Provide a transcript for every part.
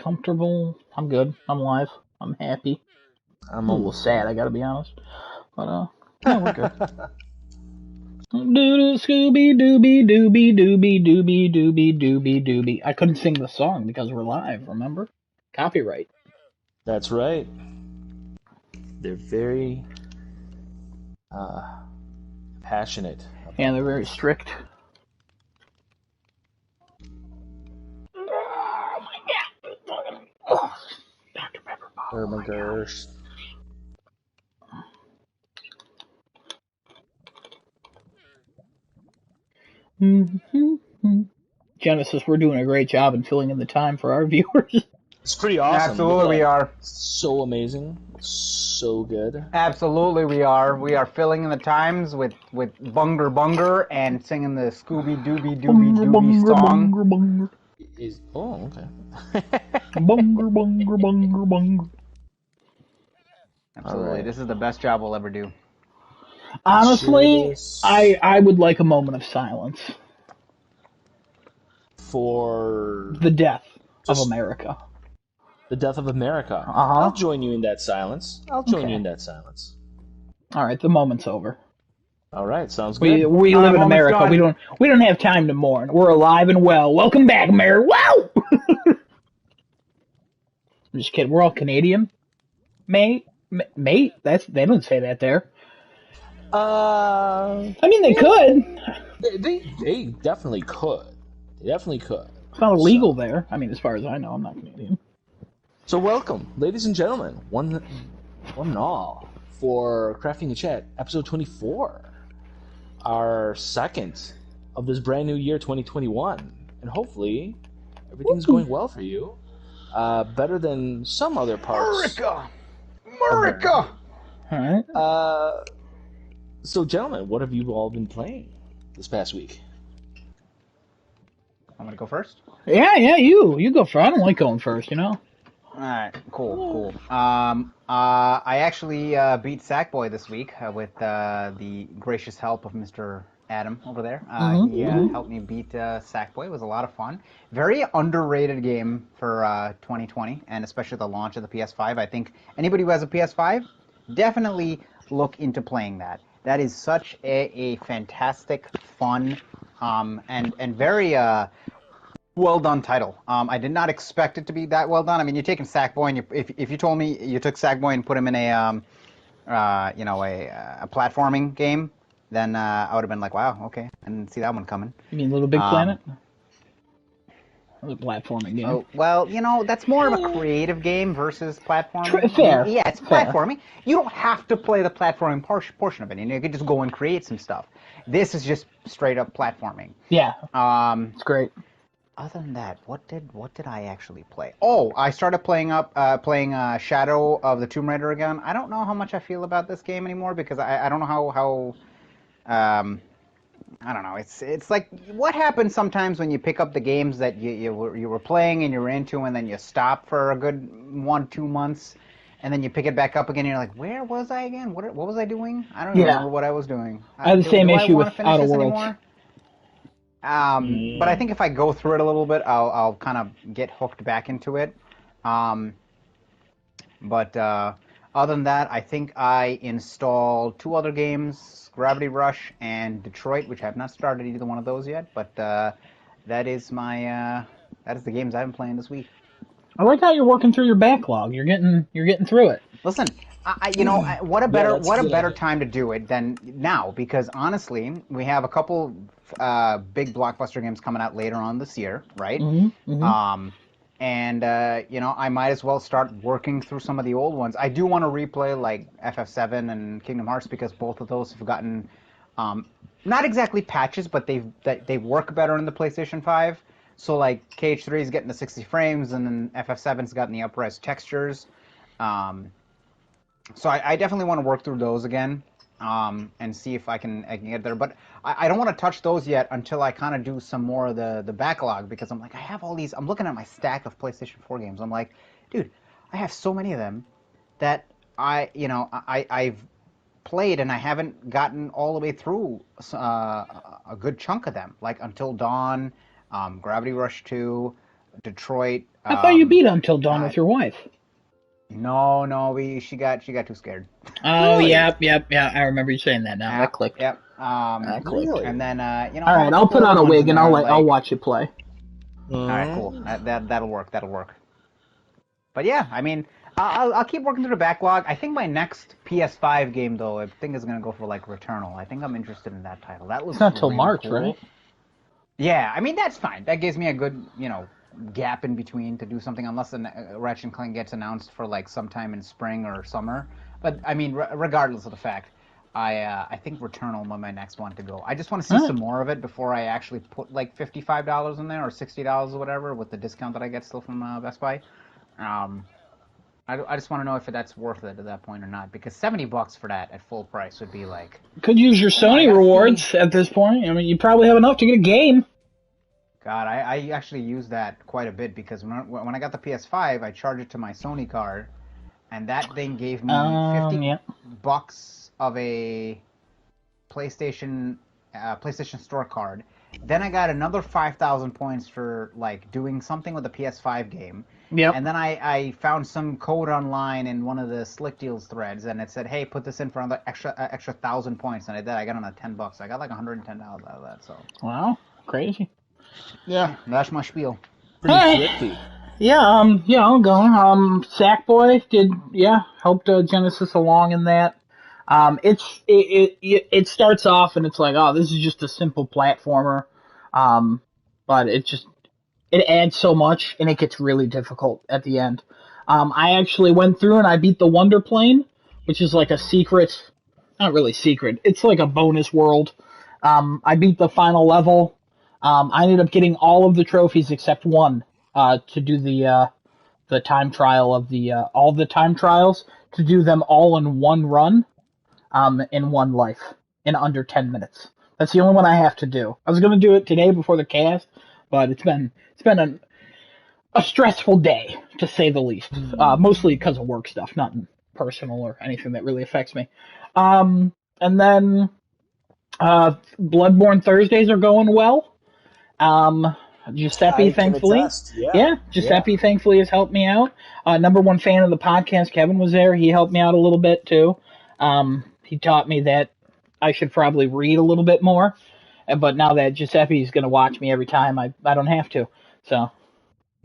comfortable. I'm good. I'm alive. I'm happy. I'm a little sad, I gotta be honest. But, yeah, we're good. Doodle Scooby Dooby Dooby Dooby Dooby Dooby Dooby Dooby. I couldn't sing the song because we're live, remember? Copyright. That's right. They're very passionate. And they're very strict. Oh my god. Oh, Dr. Pepper. Oh my gosh. Genesis, we're doing a great job in filling in the time for our viewers. It's pretty awesome. Absolutely we are. So amazing. So good. Absolutely we are. We are filling in the times with Bunger Bunger and singing the Scooby Dooby Dooby Dooby song. Bunger, bunger. Okay. Bunger, bunger, bunger, bunger. Absolutely. Right. This is the best job we'll ever do. Honestly, I would like a moment of silence. For the death of America. The death of America. Uh-huh. I'll join you in that silence. All right, the moment's over. All right, sounds good. We live in America. We don't have time to mourn. We're alive and well. Welcome back, America. Wow! I'm just kidding. We're all Canadian. Mate? They don't say that there. I mean, they could. They definitely could. It's not illegal there. I mean, as far as I know, I'm not Canadian. So welcome, ladies and gentlemen, one and all, for Crafting the Chat, episode 24. Our second of this brand new year, 2021. And hopefully, everything's going well for you. Better than some other parts. America! Alright. So, gentlemen, what have you all been playing this past week? I'm gonna go first? Yeah, you go first. I don't like going first, you know? Alright, cool. I actually beat Sackboy this week with the gracious help of Mr. Adam over there. He helped me beat Sackboy. It was a lot of fun. Very underrated game for 2020, and especially the launch of the PS5. I think anybody who has a PS5, definitely look into playing that. That is such a fantastic, fun, and very well done title. I did not expect it to be that well done. I mean, you're taking Sackboy, and if you told me you took Sackboy and put him in a platforming game, then I would have been like, wow, okay, I didn't see that one coming. You mean Little Big Planet? Or the platforming game? Oh, well, that's more of a creative game versus platforming. Fair. Yeah, it's platforming. You don't have to play the platforming portion of it. You could just go and create some stuff. This is just straight up platforming. Yeah. It's great. Other than that, what did I actually play? Oh, I started playing Shadow of the Tomb Raider again. I don't know how much I feel about this game anymore because I don't know how I don't know. It's like what happens sometimes when you pick up the games that you were playing and you were into, and then you stop for a good 1-2 months, and then you pick it back up again. And you're like, where was I again? What was I doing? I don't remember what I was doing. I have the same issue with Outer Worlds. But I think if I go through it a little bit, I'll kind of get hooked back into it. But other than that, I think I installed 2 other games, Gravity Rush and Detroit, which I have not started either one of those yet. But that is the games I've been playing this week. I like how you're working through your backlog. You're getting through it. Listen, what a better time to do it than now, because honestly, we have a couple big blockbuster games coming out later on this year, right? And I might as well start working through some of the old ones. I do want to replay like FF7 and Kingdom Hearts because both of those have gotten not exactly patches, but they work better in the PlayStation 5. So like KH3 is getting the 60 frames, and then FF7's gotten the up-res textures. So I definitely want to work through those again and see if I can get there. But I don't want to touch those yet until I kind of do some more of the backlog, because I'm like, I have all these. I'm looking at my stack of PlayStation 4 games. I'm like, dude, I have so many of them that I've played and I haven't gotten all the way through a good chunk of them, like Until Dawn, Gravity Rush 2, Detroit. I thought you beat Until Dawn with your wife. No, she got too scared. Oh, Really? yeah. I remember you saying that now. That clicked. Yep. That clicked. Really? And then all right, I'll put on a wig and I'll watch you play. All right, cool. That'll work. But yeah, I mean, I'll keep working through the backlog. I think my next PS5 game, though, I think is gonna go for like Returnal. I think I'm interested in that title. That looks. It's not till really March, cool. right? Yeah, I mean that's fine. That gives me a good, gap in between to do something, unless Ratchet and Clank gets announced for like sometime in spring or summer. But I mean, regardless of the fact, I think Returnal will be my next one to go. I just want to see some more of it before I actually put like $55 in there or $60 or whatever with the discount that I get still from Best Buy. I just want to know if that's worth it at that point or not, because $70 for that at full price would be like. Could use your Sony rewards at this point. I mean, you probably have enough to get a game. God, I actually use that quite a bit, because when I got the PS5, I charged it to my Sony card, and that thing gave me $50 of a PlayStation Store card. Then I got another 5,000 points for like doing something with the PS5 game. Yep. And then I found some code online in one of the Slick Deals threads, and it said, "Hey, put this in for another extra 1,000 points." And I did. I got another $10. I got like $110 out of that. So. Wow, crazy. Yeah, that's my spiel. Pretty thrifty. Yeah, I'll go. Sackboy helped Genesis along in that. It starts off and it's like, oh, this is just a simple platformer, but it adds so much and it gets really difficult at the end. I actually went through and I beat the Wonder Plane, which is like a secret, not really secret. It's like a bonus world. I beat the final level. I ended up getting all of the trophies except one, to do the time trial of all the time trials, to do them all in one run, in one life, in under 10 minutes. That's the only one I have to do. I was going to do it today before the cast, but it's been a stressful day, to say the least. Mostly because of work stuff, not personal or anything that really affects me. And then Bloodborne Thursdays are going well. Giuseppe, thankfully. Giuseppe, thankfully, has helped me out. Number one fan of the podcast, Kevin, was there. He helped me out a little bit, too. He taught me that I should probably read a little bit more. But now that Giuseppe's going to watch me every time, I don't have to. So,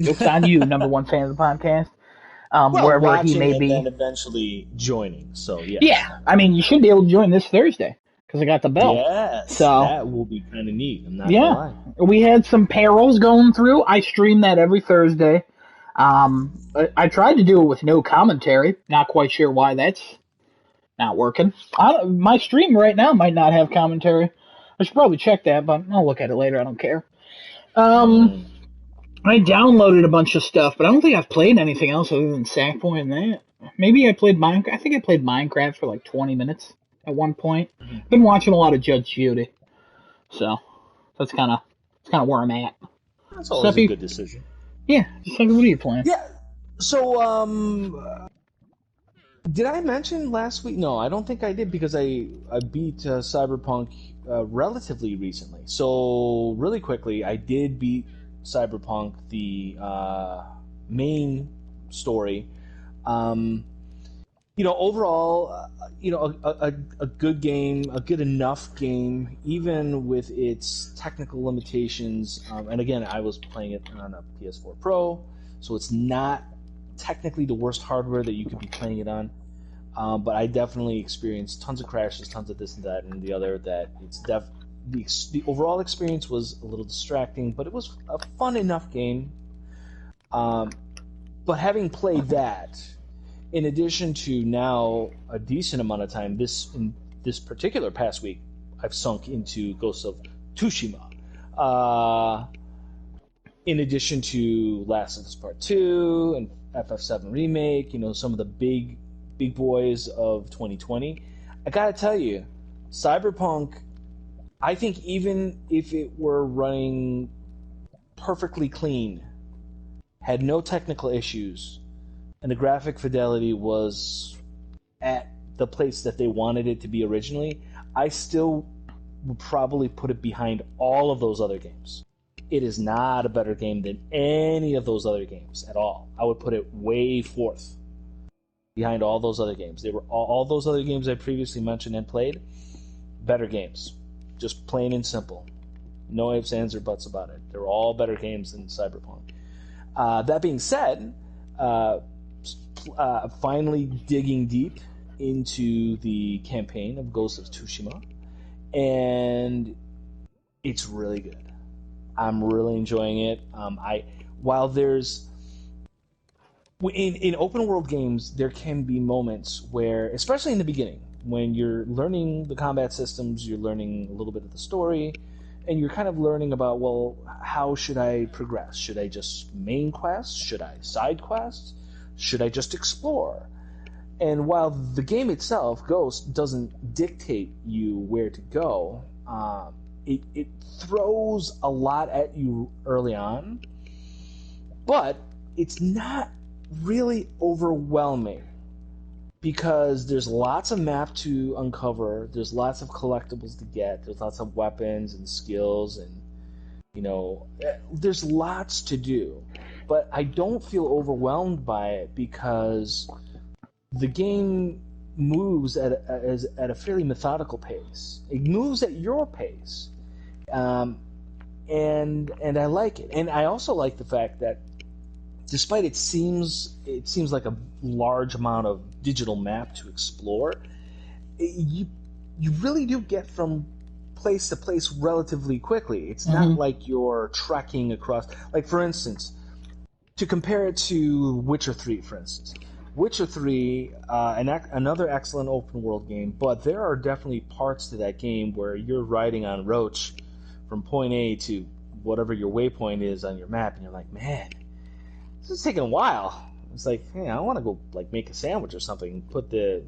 joke's on you, number one fan of the podcast. Wherever he may be. And then eventually joining, so yeah. Yeah, I mean, you should be able to join this Thursday, because I got the belt. Yes, so, that will be kind of neat. I'm not gonna lie. We had some payrolls going through. I stream that every Thursday. I tried to do it with no commentary. Not quite sure why that's not working. My stream right now might not have commentary. I should probably check that, but I'll look at it later. I don't care. I downloaded a bunch of stuff, but I don't think I've played anything else other than Sackboy and that. Maybe I played Minecraft. I think I played Minecraft for like 20 minutes at one point. Been watching a lot of Judge Judy, so that's kind of where I'm at. That's always a good decision. Yeah, just like, what are you playing? Yeah. So, did I mention last week? No, I don't think I did, because I beat Cyberpunk relatively recently. So, really quickly, I did beat Cyberpunk, the main story. Overall, a good game, a good enough game, even with its technical limitations. And again, I was playing it on a PS4 Pro, so it's not technically the worst hardware that you could be playing it on. But I definitely experienced tons of crashes, tons of this and that and the other. That it's the overall experience was a little distracting, but it was a fun enough game. But having played that, in addition to now a decent amount of time, in this particular past week, I've sunk into Ghost of Tsushima. In addition to Last of Us Part 2 and FF7 Remake, some of the big boys of 2020. I gotta tell you, Cyberpunk, I think even if it were running perfectly clean, had no technical issues, and the graphic fidelity was at the place that they wanted it to be originally, I still would probably put it behind all of those other games. It is not a better game than any of those other games at all. I would put it way fourth behind all those other games. They were all those other games I previously mentioned and played, better games. Just plain and simple. No ifs, ands, or buts about it. They're all better games than Cyberpunk. That being said, finally digging deep into the campaign of Ghost of Tsushima, and it's really good. I'm really enjoying it. While there's in open world games, there can be moments where, especially in the beginning, when you're learning the combat systems, you're learning a little bit of the story, and you're kind of learning about, well, how should I progress? Should I just main quest? Should I side quest? Should I just explore? And while the game itself, Ghost, doesn't dictate you where to go, it throws a lot at you early on, but it's not really overwhelming because there's lots of map to uncover, there's lots of collectibles to get, there's lots of weapons and skills, and there's lots to do. But I don't feel overwhelmed by it because the game moves at a fairly methodical pace. It moves at your pace, and I like it. And I also like the fact that, despite it seems like a large amount of digital map to explore, you really do get from place to place relatively quickly. It's not like you're trekking across. Like, for instance, to compare it to Witcher 3, for instance. Witcher 3, another excellent open world game, but there are definitely parts to that game where you're riding on Roach from point A to whatever your waypoint is on your map, and you're like, man, this is taking a while. It's like, hey, I want to go make a sandwich or something. Put the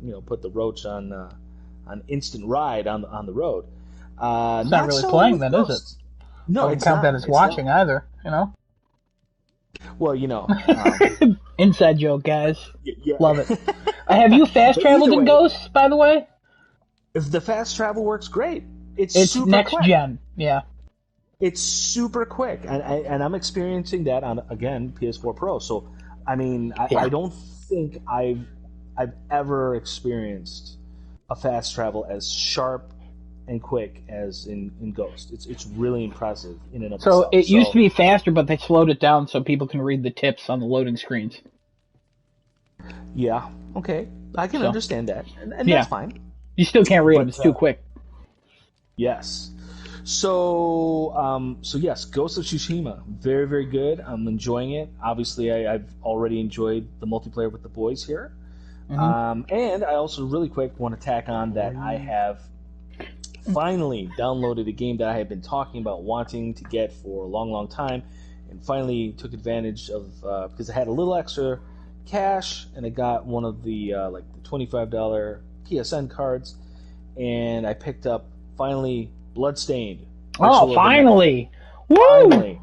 Roach on instant ride on the road. It's not really playing then, is it? No, I don't count that as watching either. Well, inside joke, guys. Yeah. Love it. Have you fast traveled in Ghosts, by the way? If the fast travel works, great. It's super next quick. gen, yeah. It's super quick, and I'm experiencing that on, again, PS4 Pro. So, I mean, I don't think I've ever experienced a fast travel as sharp and quick as in Ghost. It's really impressive in and of itself. So it used to be faster, but they slowed it down so people can read the tips on the loading screens. Yeah, okay. I can understand that, and that's fine. You still can't read them. It's too quick. Yes. So yes, Ghost of Tsushima, very, very good. I'm enjoying it. Obviously, I've already enjoyed the multiplayer with the boys here. And I also really quick want to tack on that I have finally downloaded a game that I have been talking about wanting to get for a long, long time, and finally took advantage of because I had a little extra cash, and I got one of the the $25 PSN cards, and I picked up finally Bloodstained. Oh, finally! Woo! Finally,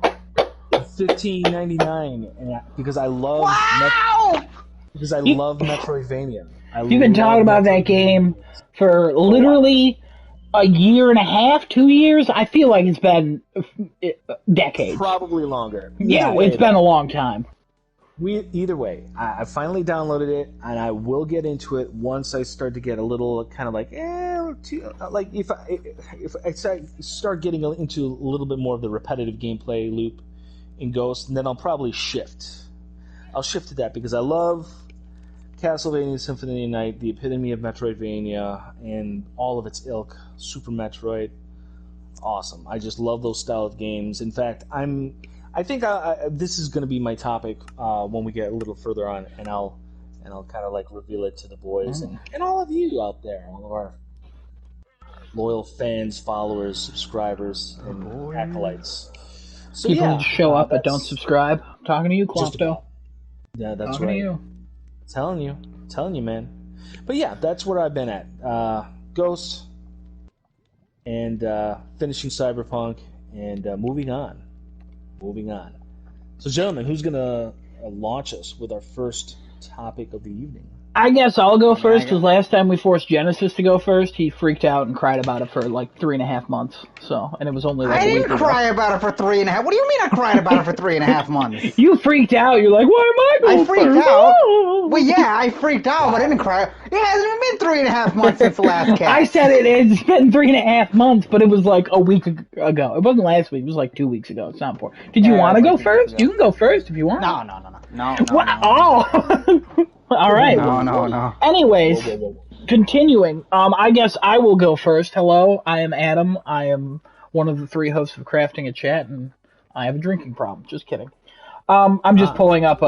$15.99, because I love love Metroidvania. You've been talking about that game for literally a year and a half, 2 years. I feel like it's been decades. Probably longer. It's been a long time. Either way, I finally downloaded it, and I will get into it once I start to get a little kind of if I start getting into a little bit more of the repetitive gameplay loop in Ghost, and then I'll probably shift. I'll shift to that because I love Castlevania Symphony of the Night, the epitome of Metroidvania, and all of its ilk. Super Metroid, awesome. I just love those style of games. In fact, I think this is going to be my topic when we get a little further on, and I'll kind of reveal it to the boys and all of you out there, all of our loyal fans, followers, subscribers, and acolytes. So people show up but don't subscribe. I'm talking to you, Clopto. Yeah, that's talking right. To you. Telling you, man. But yeah, that's where I've been at. Ghost, and finishing Cyberpunk, and moving on. So, gentlemen, who's going to launch us with our first topic of the evening? I guess I'll go first, I because last time we forced Genesis to go first, he freaked out and cried about it for like 3.5 months. So, and it was only like a week didn't ago. cry about it for 3.5. What do you mean I cried about it for 3.5 months? You freaked out. You're like, why am I going I freaked first? out. Well, yeah, I freaked out, but I didn't cry. It hasn't been 3.5 months since the last cast. I said it's been 3.5 months, but it was like a week ago. It wasn't last week. It was like 2 weeks ago. It's not important. Did you Yeah, want to it was go like 2 weeks first? ago. You can go first if you want. No. What? Oh. All right. No. Anyways, Whoa. continuing. I guess I will go first. Hello, I am Adam. I am one of the 3 hosts of Crafting a Chat, and I have a drinking problem. Just kidding. I'm just pulling up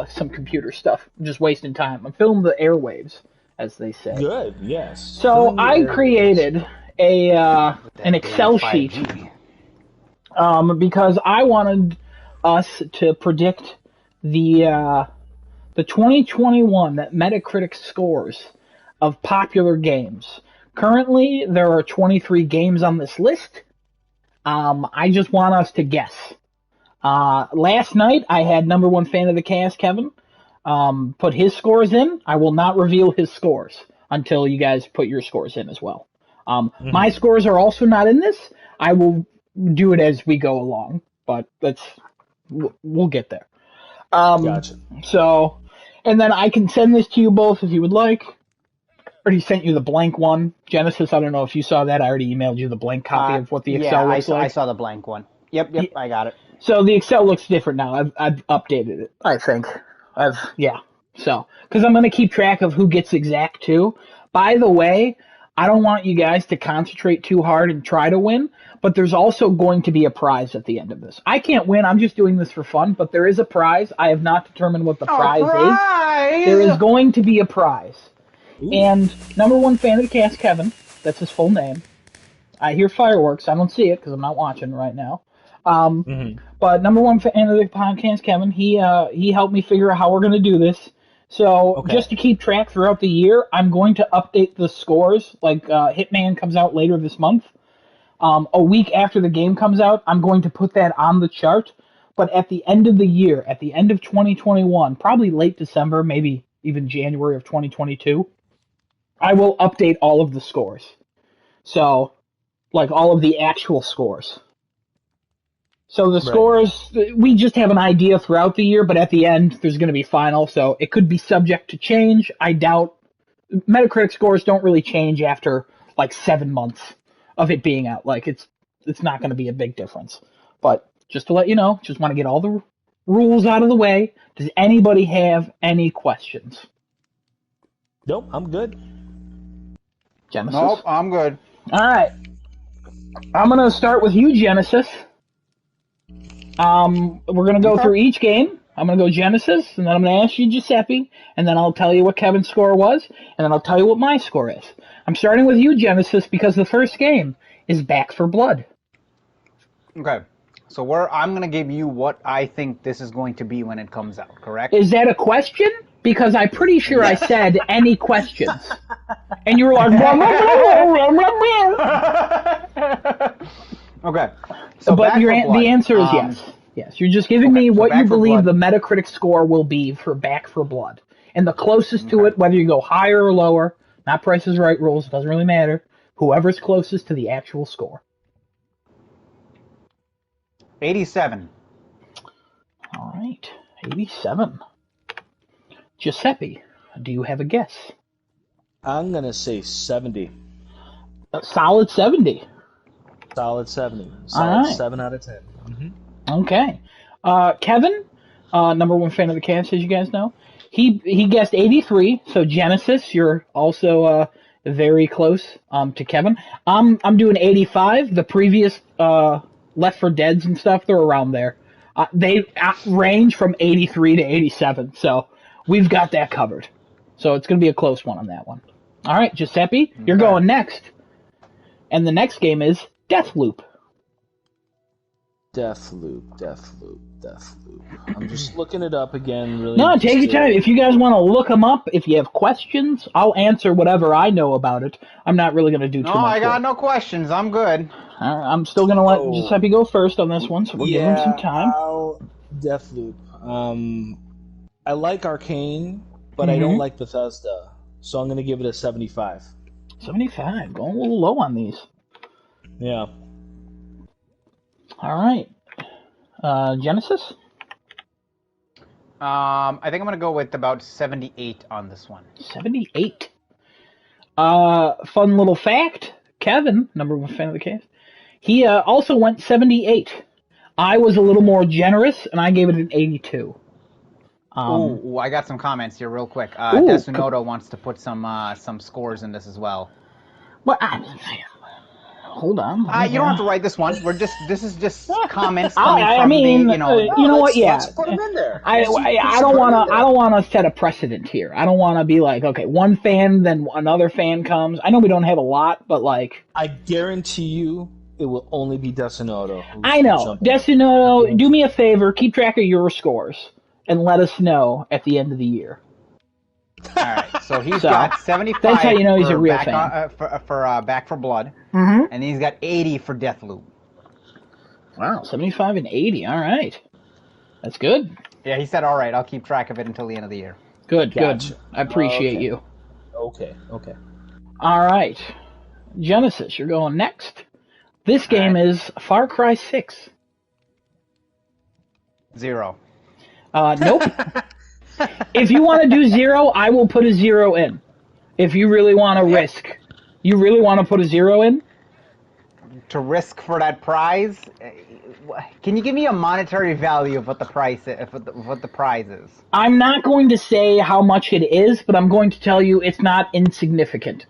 some computer stuff. I'm just wasting time. I'm filling the airwaves, as they say. Good, yes. So I created an Excel sheet 5G. because I wanted us to predict the 2021 Metacritic scores of popular games. Currently, there are 23 games on this list. I just want us to guess. Last night, I had number 1 fan of the cast, Kevin, put his scores in. I will not reveal his scores until you guys put your scores in as well. My scores are also not in this. I will do it as we go along, but we'll get there. Gotcha. So, and then I can send this to you both if you would like. I already sent you the blank one. Genesis, I don't know if you saw that. I already emailed you the blank copy of what the Excel looks like. I saw the blank one. Yep, I got it. So the Excel looks different now. I've updated it, I think. So, because I'm going to keep track of who gets exact too. By the way, I don't want you guys to concentrate too hard and try to win, but there's also going to be a prize at the end of this. I can't win. I'm just doing this for fun, but there is a prize. I have not determined what the prize is. There is going to be a prize. Ooh. And number 1 fan of the cast, Kevin, that's his full name. I hear fireworks. I don't see it because I'm not watching right now. But number 1 fan of the podcast, Kevin, he helped me figure out how we're going to do this. So just to keep track throughout the year, I'm going to update the scores. Like Hitman comes out later this month. A week after the game comes out, I'm going to put that on the chart. But at the end of the year, at the end of 2021, probably late December, maybe even January of 2022, I will update all of the scores. So, like all of the actual scores. So the scores, we just have an idea throughout the year, but at the end, there's going to be final, so it could be subject to change. I doubt Metacritic scores don't really change after like 7 months of it being out. Like it's not going to be a big difference. But just to let you know, just want to get all the rules out of the way. Does anybody have any questions? Nope, I'm good. Genesis? Nope, I'm good. All right. I'm going to start with you, Genesis. We're going to go through each game. I'm going to go Genesis, and then I'm going to ask you Giuseppe, and then I'll tell you what Kevin's score was, and then I'll tell you what my score is. I'm starting with you, Genesis, because the first game is Back for Blood. Okay. So I'm going to give you what I think this is going to be when it comes out, correct? Is that a question? Because I'm pretty sure I said any questions. And you were like, blah, blah, blah, blah, blah. Okay. So but the answer is yes. Yes, you're just giving me what you believe the Metacritic score will be for Back for Blood. And the closest to it, whether you go higher or lower, not Price is Right rules, doesn't really matter. Whoever's closest to the actual score. 87. All right, 87. Giuseppe, do you have a guess? I'm going to say 70. A solid 70. Solid 70. All right. 7 out of 10. Okay. Kevin, number 1 fan of the cast, as you guys know, he guessed 83. So Genesis, you're also very close to Kevin. I'm doing 85. The previous Left 4 Deads and stuff, they're around there. They range from 83 to 87. So we've got that covered. So it's going to be a close one on that one. All right, Giuseppe, you're going next. And the next game is Deathloop. Deathloop. I'm just looking it up again. Really. No, take your time. If you guys want to look them up, if you have questions, I'll answer whatever I know about it. I'm not really going to do too much. No, I got no questions. I'm good. I'm still going to let Giuseppe go first on this one, so we'll give him some time. Deathloop. I like Arcane. but I don't like Bethesda, so I'm going to give it a 75. 75, going a little low on these. Yeah. All right. Genesis? I think I'm going to go with about 78 on this one. 78. Fun little fact. Kevin, number one fan of the case, he also went 78. I was a little more generous, and I gave it an 82. Ooh, I got some comments here real quick. Desunoto wants to put some scores in this as well. What? Hold on. You don't have to write this one. This is just comments I mean, you know what? Yeah, let's put them in there. I don't want to set a precedent here. I don't want to be like, okay, one fan, then another fan comes. I know we don't have a lot, but like, I guarantee you, it will only be Desunoto. I know, Desunoto. Do me a favor, keep track of your scores and let us know at the end of the year. All right, so he's got 75. That's how you know he's a real fan. For Back 4 Blood, and he's got 80 for Deathloop. Wow, 75 and 80. All right, that's good. Yeah, he said, all right, I'll keep track of it until the end of the year. Good. I appreciate you. Okay. All right, Genesis, you're going next. This game is Far Cry 6. 0. Nope. If you want to do 0, I will put a 0 in. If you really want to risk. You really want to put a 0 in? To risk for that prize? Can you give me a monetary value of what the price is? I'm not going to say how much it is, but I'm going to tell you it's not insignificant.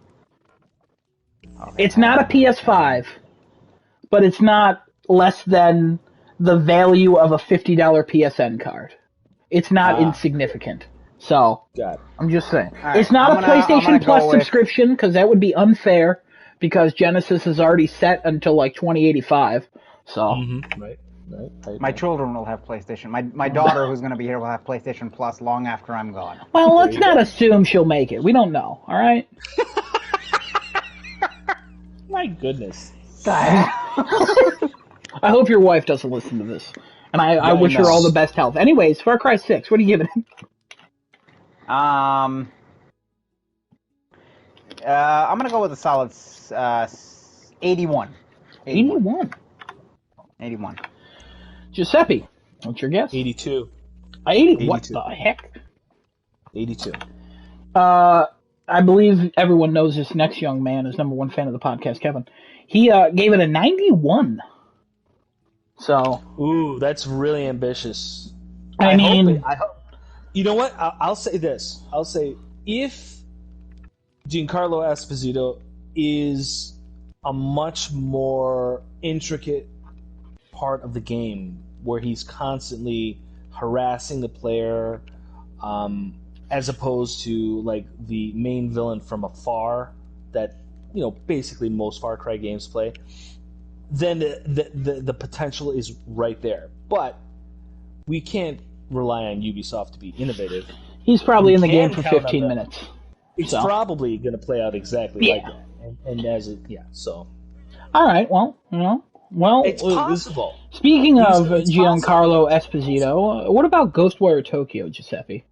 Okay. It's not a PS5, but it's not less than the value of a $50 PSN card. It's not insignificant. So, I'm just saying. Right, it's not a PlayStation Plus subscription, because that would be unfair, because Genesis is already set until like 2085. So, Right. My children will have PlayStation. My daughter, who's going to be here, will have PlayStation Plus long after I'm gone. Well, let's not assume she'll make it. We don't know, all right? My goodness. I hope your wife doesn't listen to this. And I wish her all the best health. Anyways, Far Cry 6, what are you giving it? I'm going to go with a solid 81. 81. Giuseppe, what's your guess? 82. 80? What the heck? 82. I believe everyone knows this next young man is number one fan of the podcast, Kevin. He gave it a 91. So. Ooh, that's really ambitious. I mean, you know what? I'll say this. I'll say if Giancarlo Esposito is a much more intricate part of the game, where he's constantly harassing the player, as opposed to like the main villain from afar that basically most Far Cry games play, then the potential is right there. But we can't rely on Ubisoft to be innovative. He's probably in the game for 15 minutes. It's probably going to play out exactly like that. So. All right, well, it's possible. Speaking of Giancarlo Esposito, what about Ghostwire Tokyo, Giuseppe?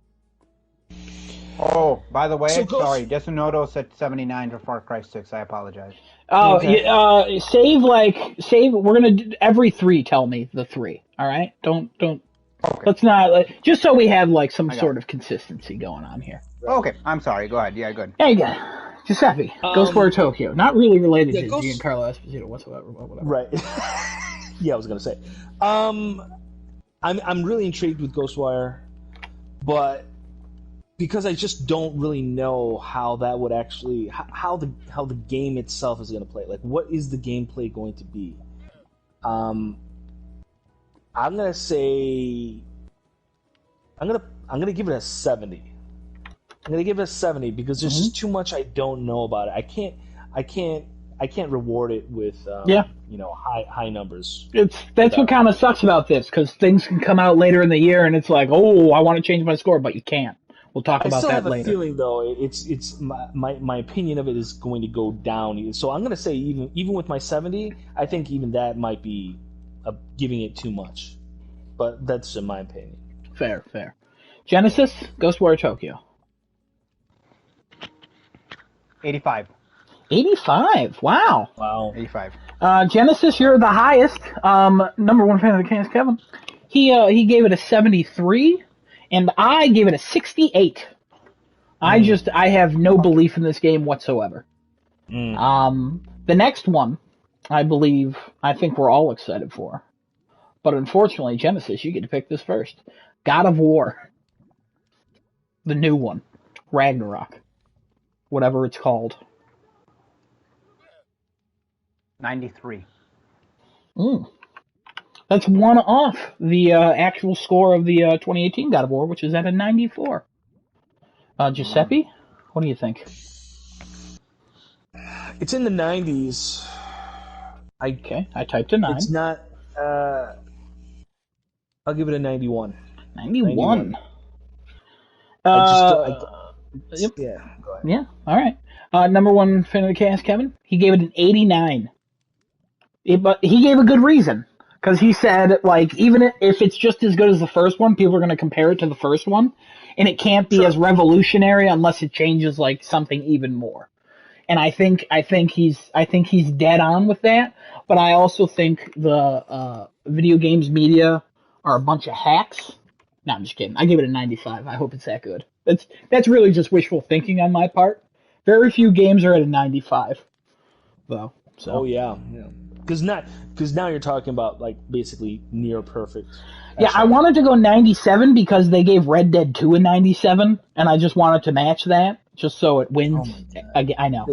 Oh, by the way, sorry, Desunoto said 79 for Far Cry 6. I apologize. Oh, okay. Save. We're gonna do every 3. Tell me the 3. All right, don't. Okay. Let's not just so we have like some sort of consistency going on here. Okay, I'm sorry. Go ahead. Yeah, good. There you go, Giuseppe. Ghostwire Tokyo, not really related to Giancarlo Esposito whatsoever. Whatever. Right. Yeah, I was gonna say. I'm really intrigued with Ghostwire, but because I just don't really know how that would actually how the game itself is going to play. Like, what is the gameplay going to be? I'm gonna say I'm gonna give it a 70. I'm gonna give it a 70 because there's just too much I don't know about it. I can't reward it with high numbers. That's what kind of sucks about this, because things can come out later in the year and it's like, oh, I want to change my score, but you can't. We'll talk about that later. I still have a feeling, though, it's my opinion of it is going to go down. So I'm going to say even with my 70, I think even that might be giving it too much. But that's in my opinion. Fair. Genesis, Ghostwire Tokyo. 85. 85. Wow. Wow. 85. Genesis, you're the highest. Number one fan of the cast, Kevin. He gave it a 73, and I gave it a 68. I have no belief in this game whatsoever. The next one, I think we're all excited for. But unfortunately, Genesis, you get to pick this first. God of War. The new one. Ragnarok. Whatever it's called. 93. That's one off the actual score of the 2018 God of War, which is at a 94. Giuseppe, what do you think? It's in the 90s. Okay, I typed a 9. It's not... I'll give it a 91. 91. Yep. Yeah, go ahead. Yeah, all right. Number one fan of the cast, Kevin, he gave it an 89. But he gave a good reason. Because he said, like, even if it's just as good as the first one, people are going to compare it to the first one. And it can't be as revolutionary unless it changes, like, something even more. And I think he's dead on with that. But I also think the video games media are a bunch of hacks. No, I'm just kidding. I give it a 95. I hope it's that good. That's really just wishful thinking on my part. Very few games are at a 95, though. So. Oh yeah. Because now you're talking about like basically near perfect. Yeah, I wanted to go 97 because they gave Red Dead 2 a 97, and I just wanted to match that just so it wins. I know.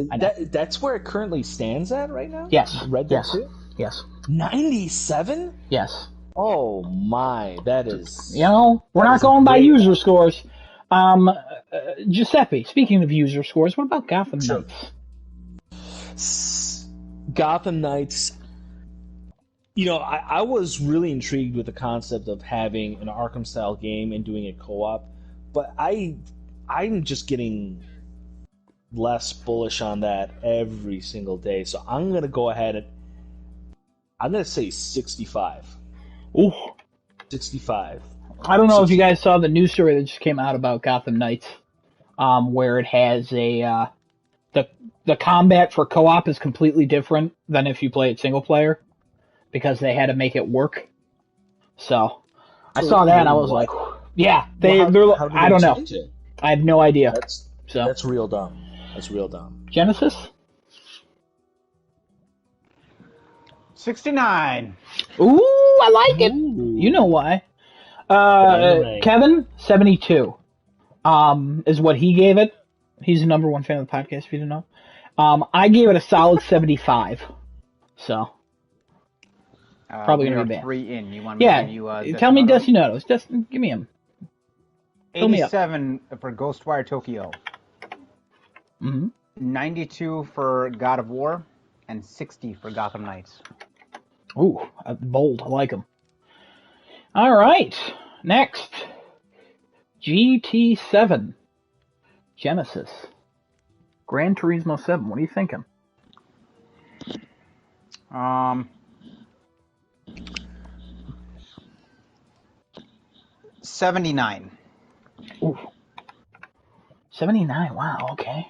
That's where it currently stands at right now? Yes. Red Dead 2? Yes. 97? Yes. Oh my, that is... You know, we're not going by user scores. Giuseppe, speaking of user scores, what about Gotham Knights? Gotham Knights... You know, I was really intrigued with the concept of having an Arkham-style game and doing it co-op, but I'm just getting less bullish on that every single day. So I'm going to go ahead and I'm going to say 65. Ooh. 65. I don't know if you guys saw the news story that just came out about Gotham Knights, where it has the combat for co-op is completely different than if you play it single player, because they had to make it work. So I saw that and I was like, yeah, they're I don't know. I have no idea. That's real dumb. That's real dumb. Genesis? 69. Ooh, I like it. Ooh. You know why. Kevin, 72. Is what he gave it. He's the number one fan of the podcast, if you didn't know. I gave it a solid 75. So. Probably going to be bad. 3 in. You want me to give you tell me Decimotos. Give me him. 87 for Ghostwire Tokyo. 92 for God of War. And 60 for Gotham Knights. Ooh, bold. I like him. All right. Next. GT7. Genesis. Gran Turismo 7. What are you thinking? 79. Ooh. 79. Wow. Okay.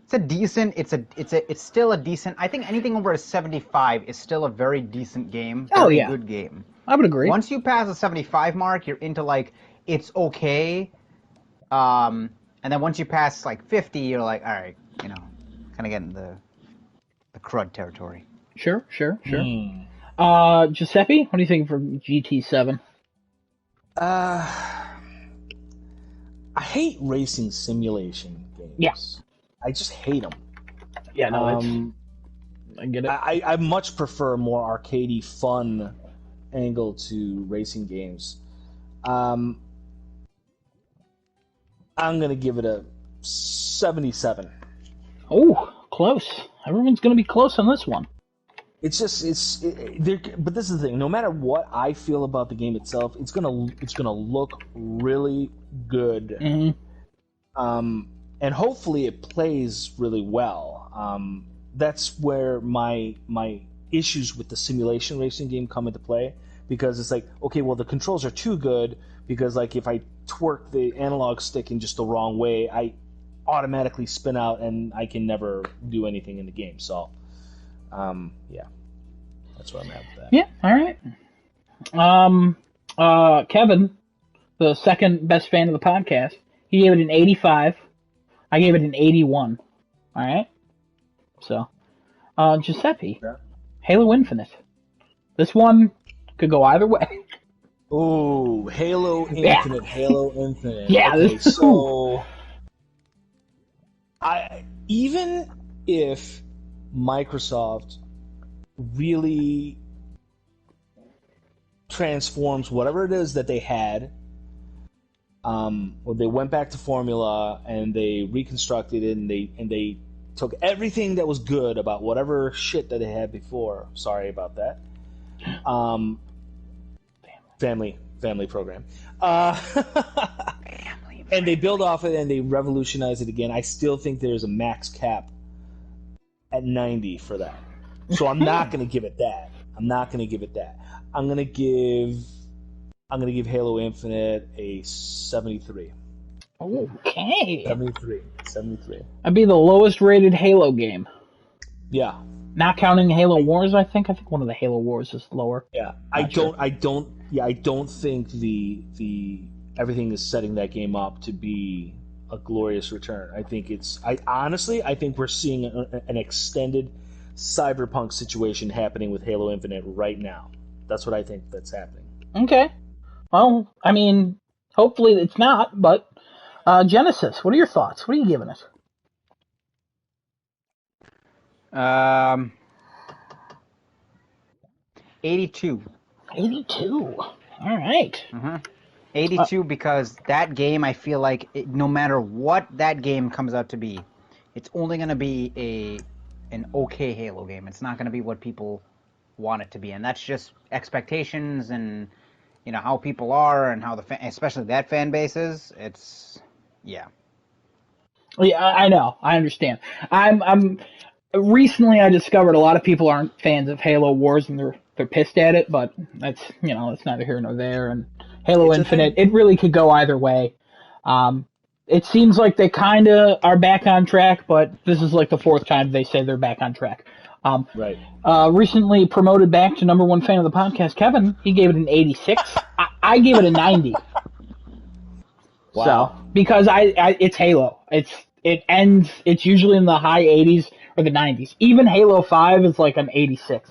It's a decent. It's still a decent. I think anything over a 75 is still a very decent game. Very good game. I would agree. Once you pass the 75 mark, you're into like it's okay. And then once you pass like 50, you're like, all right, you know, kind of getting the crud territory. Sure. Giuseppe, what do you think for GT7? I hate racing simulation games. Yes. I just hate them. Yeah, no, I get it. I much prefer a more arcadey, fun angle to racing games. I'm going to give it a 77. Oh, close. Everyone's going to be close on this one. But this is the thing. No matter what I feel about the game itself, it's gonna look really good. Mm-hmm. And hopefully it plays really well. That's where my issues with the simulation racing game come into play, because it's like, okay, well, the controls are too good, because like if I twerk the analog stick in just the wrong way, automatically spin out, and I can never do anything in the game. So, yeah, that's where I'm at with that. Yeah, all right. Kevin, the second best fan of the podcast, he gave it an 85. I gave it an 81. All right. So, Giuseppe, Yeah. Halo Infinite. This one could go either way. Oh, Halo Infinite, Halo Infinite. Yeah, Okay, so even if Microsoft really transforms whatever it is that they had, or they went back to formula and they reconstructed it, and they took everything that was good about whatever shit that they had before. Sorry about that. Family program. And they build off it and they revolutionize it again. I still think there's a max cap at 90 for that. So I'm not going to give it that. I'm going to give Halo Infinite a 73. Okay. 73. That'd be the lowest rated Halo game. Yeah. Not counting Halo Wars, I think. I think one of the Halo Wars is lower. Yeah. I don't think the everything is setting that game up to be a glorious return. I think I think we're seeing an extended cyberpunk situation happening with Halo Infinite right now. That's what I think that's happening. Okay. Well, I mean, hopefully it's not, but Genesis, what are your thoughts? What are you giving it? 82. 82. All right. 82 because that game, I feel like no matter what that game comes out to be, it's only going to be an okay Halo game. It's not going to be what people want it to be, and that's just expectations and how people are and how especially that fan base is. It's yeah. Yeah, I know. I understand. I'm recently I discovered a lot of people aren't fans of Halo Wars and they're pissed at it, but that's it's neither here nor there. And Halo Infinite, it really could go either way. It seems like they kind of are back on track, but this is like the fourth time they say they're back on track. Right. Recently promoted back to number one fan of the podcast, Kevin, he gave it an 86. I gave it a 90. Wow. So, because it's Halo. It's usually in the high 80s or the 90s. Even Halo 5 is like an 86.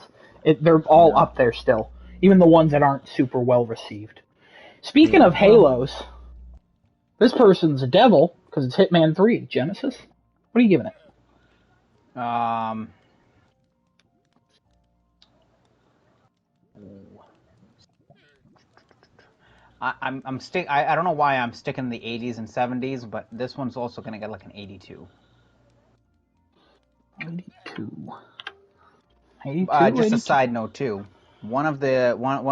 They're all up there still. Even the ones that aren't super well received. Speaking of Halos, this person's a devil because it's Hitman 3, Genesis. What are you giving it? I don't know why I'm sticking the 80s and 70s, but this one's also going to get like an 82. 82. Just a side note too. One of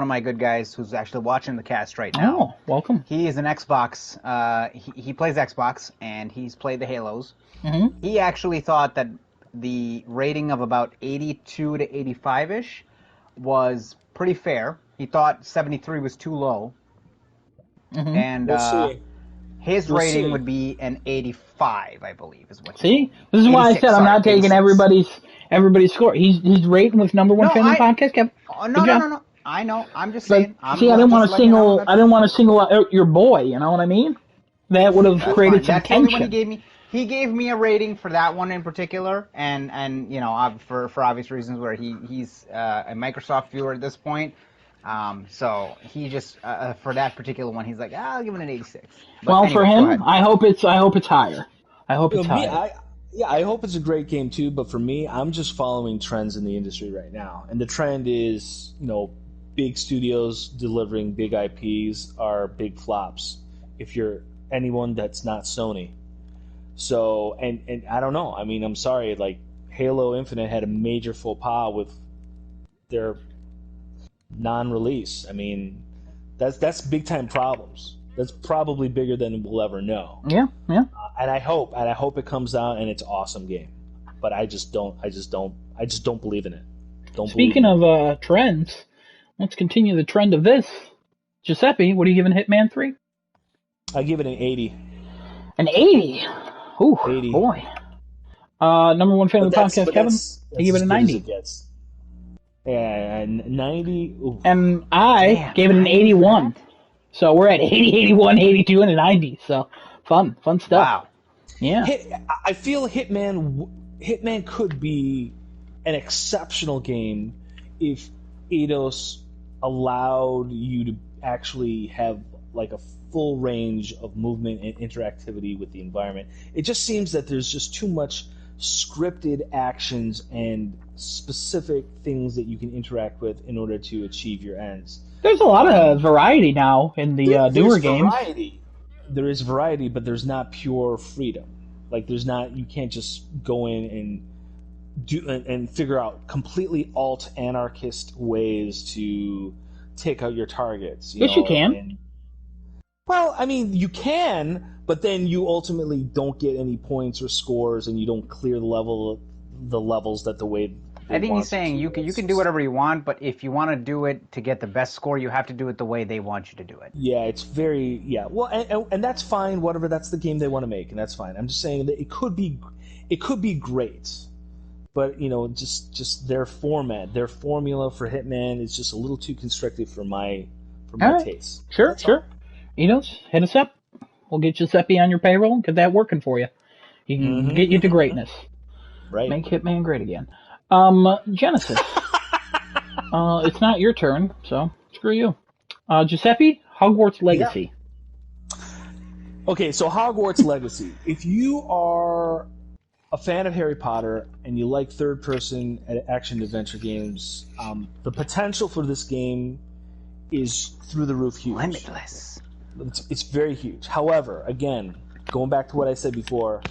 my good guys who's actually watching the cast right now. Oh, welcome. He is an Xbox. He plays Xbox and he's played the Halos. Mm-hmm. He actually thought that the rating of about 82 to 85-ish was pretty fair. He thought 73 was too low. Mm-hmm. And We'll see. his rating would be an 85, I believe, is what. See, this is why I said I'm not taking 86. everybody's score. He's rating with number one fan of the podcast, Kevin. No. I know. I'm just saying. I didn't want to single out your boy. You know what I mean? That would have created some tension. That's the only one he gave me a rating for that one in particular, and for obvious reasons where he's a Microsoft viewer at this point. So he just for that particular one, he's like, I'll give it an 86. But well, anyway, for him, I hope it's higher. I hope it's higher. I hope it's a great game too. But for me, I'm just following trends in the industry right now, and the trend is, big studios delivering big IPs are big flops. If you're anyone that's not Sony, so and I don't know. I mean, I'm sorry. Like Halo Infinite had a major faux pas with their non-release. I mean, that's big time problems. That's probably bigger than we'll ever know. Yeah. And I hope it comes out and it's an awesome game. But I just don't believe in it. Speaking of trends, let's continue the trend of this. Giuseppe, what are you giving Hitman 3? I give it an 80. An 80. Ooh, 80. boy. Number one fan of the podcast, Kevin. That's I give it a as good 90. as it gets. Yeah, 90. Oof. And I gave it an 81. So we're at 80, 81, 82, and a 90. So fun stuff. Wow. Yeah. I feel Hitman could be an exceptional game if Eidos allowed you to actually have like a full range of movement and interactivity with the environment. It just seems that there's just too much scripted actions and specific things that you can interact with in order to achieve your ends. There's a lot of variety now in the newer games. Variety. There is variety, but there's not pure freedom. Like you can't just go in and do and figure out completely alt anarchist ways to take out your targets. Yes, you can. Well, I mean, you can, but then you ultimately don't get any points or scores, and you don't clear the levels that the way. I think he's saying you can do whatever you want, but if you want to do it to get the best score, you have to do it the way they want you to do it. Yeah, it's well, and that's fine. Whatever, that's the game they want to make, and that's fine. I'm just saying that it could be great, but just their format, their formula for Hitman is just a little too constricted for my taste. Sure. Eidos, hit us up. We'll get Giuseppe on your payroll and get that working for you. He can get you to greatness. Right. Make Hitman great again. Genesis. It's not your turn, so screw you. Giuseppe, Hogwarts Legacy. Yeah. Okay, so Hogwarts Legacy. If you are a fan of Harry Potter and you like third-person action-adventure games, the potential for this game is through the roof huge. Limitless. It's very huge. However, again, going back to what I said before,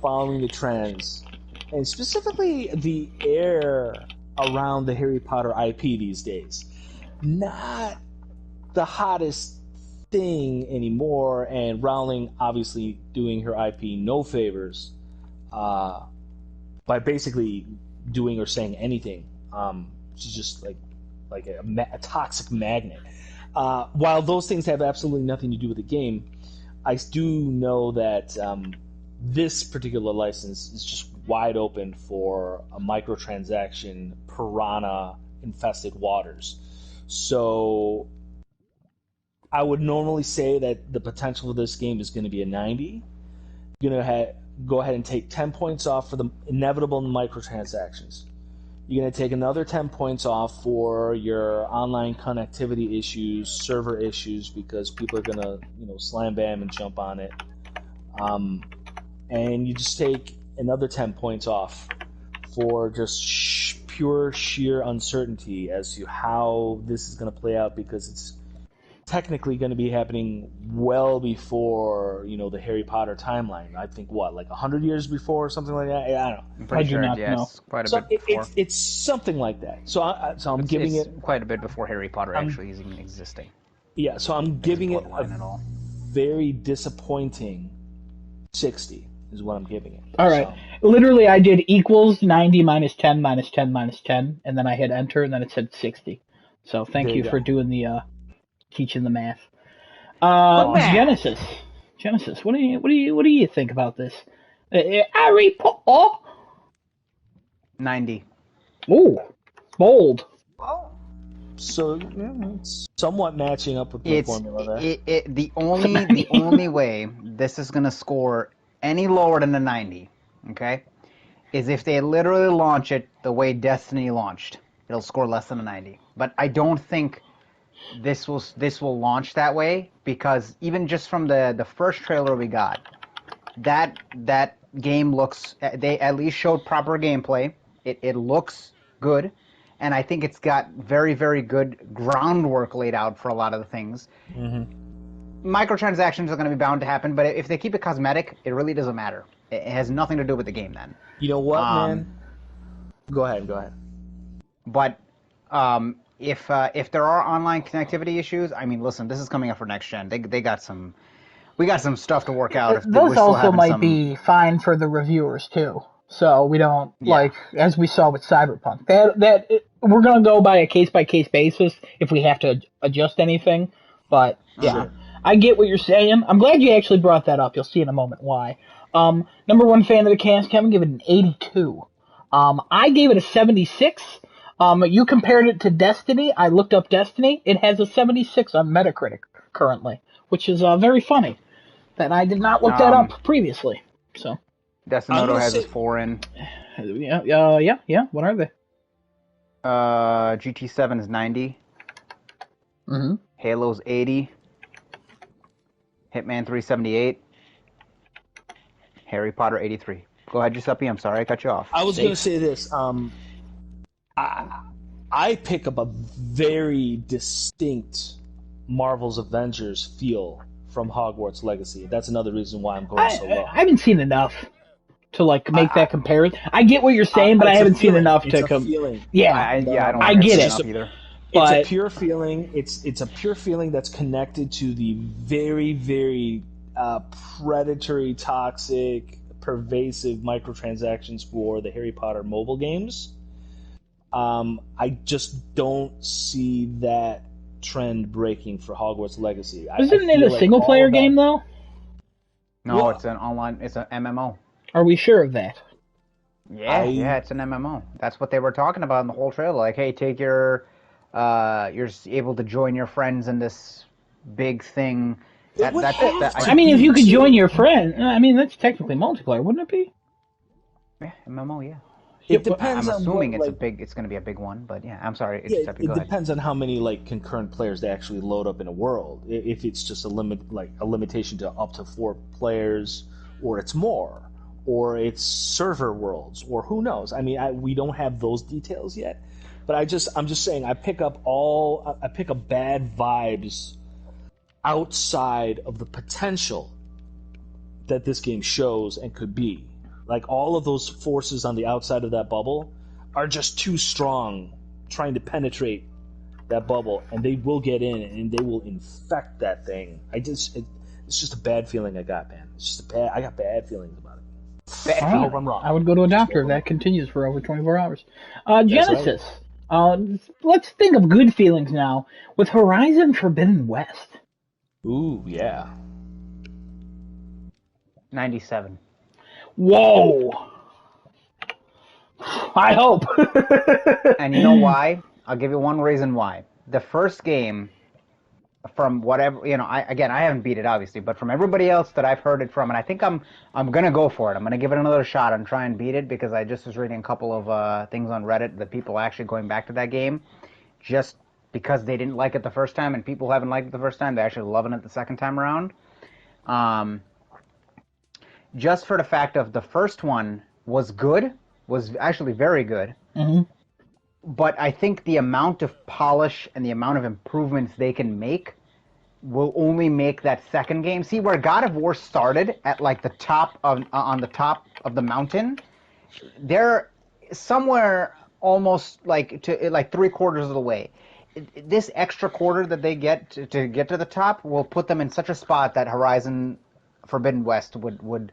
following the trends, and specifically the air around the Harry Potter IP these days, not the hottest thing anymore, and Rowling obviously doing her IP no favors by basically doing or saying anything. She's just like a toxic magnet. While those things have absolutely nothing to do with the game, I do know that this particular license is just wide open for a microtransaction piranha-infested waters. So I would normally say that the potential of this game is going to be a 90. You're going to go ahead and take 10 points off for the inevitable microtransactions. You're going to take another 10 points off for your online connectivity issues, server issues, because people are going to, slam bam and jump on it. And you just take another 10 points off for just pure sheer uncertainty as to how this is going to play out, because it's technically going to be happening well before, the Harry Potter timeline. I think, like 100 years before or something like that? I don't know. I'm pretty sure, yes, quite a bit before. It's something like that. So I'm giving it quite a bit before Harry Potter actually is even existing. Yeah, so I'm giving it a very disappointing 60 is what I'm giving it. All right. So, literally, I did equals 90 minus 10 minus 10 minus 10, and then I hit enter, and then it said 60. So thank you for doing the teaching the math. Genesis, what do you think about this? Harry Potter. 90. Ooh, bold. So it's somewhat matching up with the formula there. The only way this is gonna score any lower than a 90, okay, is if they literally launch it the way Destiny launched. It'll score less than a 90. But I don't think this will launch that way, because even just from the first trailer we got, that game looks, they at least showed proper gameplay. It looks good, and I think it's got very, very good groundwork laid out for a lot of the things. Mm-hmm. Microtransactions are going to be bound to happen, but if they keep it cosmetic, it really doesn't matter. It has nothing to do with the game then. You know what, man? Go ahead. But if there are online connectivity issues, I mean, listen, this is coming up for next gen. We got some stuff to work out. Those also might be fine for the reviewers too. So we don't as we saw with Cyberpunk. That we're gonna go by a case basis if we have to adjust anything. But yeah, I get what you're saying. I'm glad you actually brought that up. You'll see in a moment why. Number one fan of the cast, Kevin, gave it an 82. I gave it a 76. You compared it to Destiny. I looked up Destiny. It has a 76 on Metacritic currently, which is very funny that I did not look that up previously. So, Destinoto has his 4 in. Yeah. What are they? GT7 is 90. Mm-hmm. Halo's 80. Hitman 378. Harry Potter 83. Go ahead, Giuseppe. I'm sorry I cut you off. I was going to say this. I pick up a very distinct Marvel's Avengers feel from Hogwarts Legacy. That's another reison why I'm going so low. I haven't seen enough to make that comparison. I get what you're saying, but I haven't seen enough to feeling. Yeah, I get it. Either. It's a pure feeling. It's a pure feeling that's connected to the very, very predatory, toxic, pervasive microtransactions for the Harry Potter mobile games. I just don't see that trend breaking for Hogwarts Legacy. Isn't it a single player game though? No, it's an online. It's an MMO. Are we sure of that? Yeah, it's an MMO. That's what they were talking about in the whole trailer. Like, hey, take your, you're able to join your friends in this big thing. I mean, if you could join your friend, I mean, that's technically multiplayer, wouldn't it be? Yeah, MMO, yeah. It depends. I'm assuming it's going to be a big one, but yeah, I'm sorry. It depends on how many concurrent players they actually load up in a world. If it's just a limitation to up to 4 players, or it's more, or it's server worlds, or who knows? I mean, we don't have those details yet. But I'm just saying, I pick up bad vibes outside of the potential that this game shows and could be. Like, all of those forces on the outside of that bubble are just too strong trying to penetrate that bubble, and they will get in and they will infect that thing. It's just a bad feeling I got, man. I got bad feelings about it. I hope I'm wrong. I would go to a doctor if that continues for over 24 hours. Genesis. Right. Let's think of good feelings now with Horizon Forbidden West. Ooh, yeah. 97. Whoa! I hope. And you know why? I'll give you one reason why. The first game, from whatever, I haven't beat it obviously, but from everybody else that I've heard it from, and I think I'm gonna go for it. I'm gonna give it another shot and try and beat it, because I just was reading a couple of things on Reddit that people actually going back to that game, just because they didn't like it the first time, and people haven't liked it the first time, they're actually loving it the second time around. Just for the fact of the first one was actually very good. Mm-hmm. But I think the amount of polish and the amount of improvements they can make will only make that second game. See, where God of War started at the top on the top of the mountain, they're somewhere almost to 3/4 of the way. This extra quarter that they get to get to the top will put them in such a spot that Horizon Forbidden West would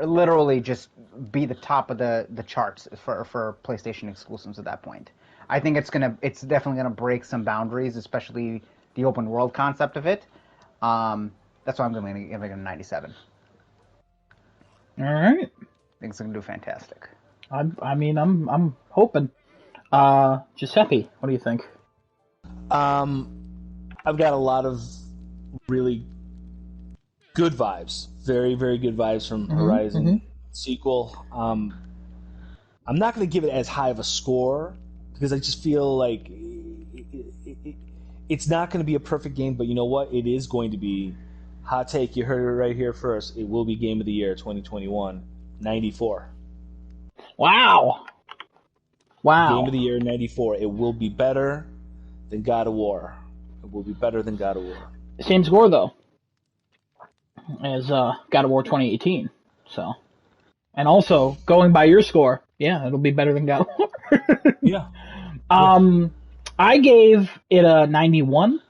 literally just be the top of the charts for PlayStation exclusives at that point. I think it's definitely gonna break some boundaries, especially the open world concept of it. That's why I'm gonna give it a 97. All right. I think it's gonna do fantastic. I'm hoping. Giuseppe, what do you think? I've got a lot of really good vibes, very, very good vibes from Horizon sequel. I'm not going to give it as high of a score because I just feel like it's not going to be a perfect game, but you know what? It is going to be. Hot take, you heard it right here first. It will be Game of the Year 2021, 94. Wow. Game of the Year 94. It will be better than God of War. It will be better than God of War. Same score, though, as God of War 2018. So, and also, going by your score, yeah, it'll be better than God of War. Yeah. I gave it a 91.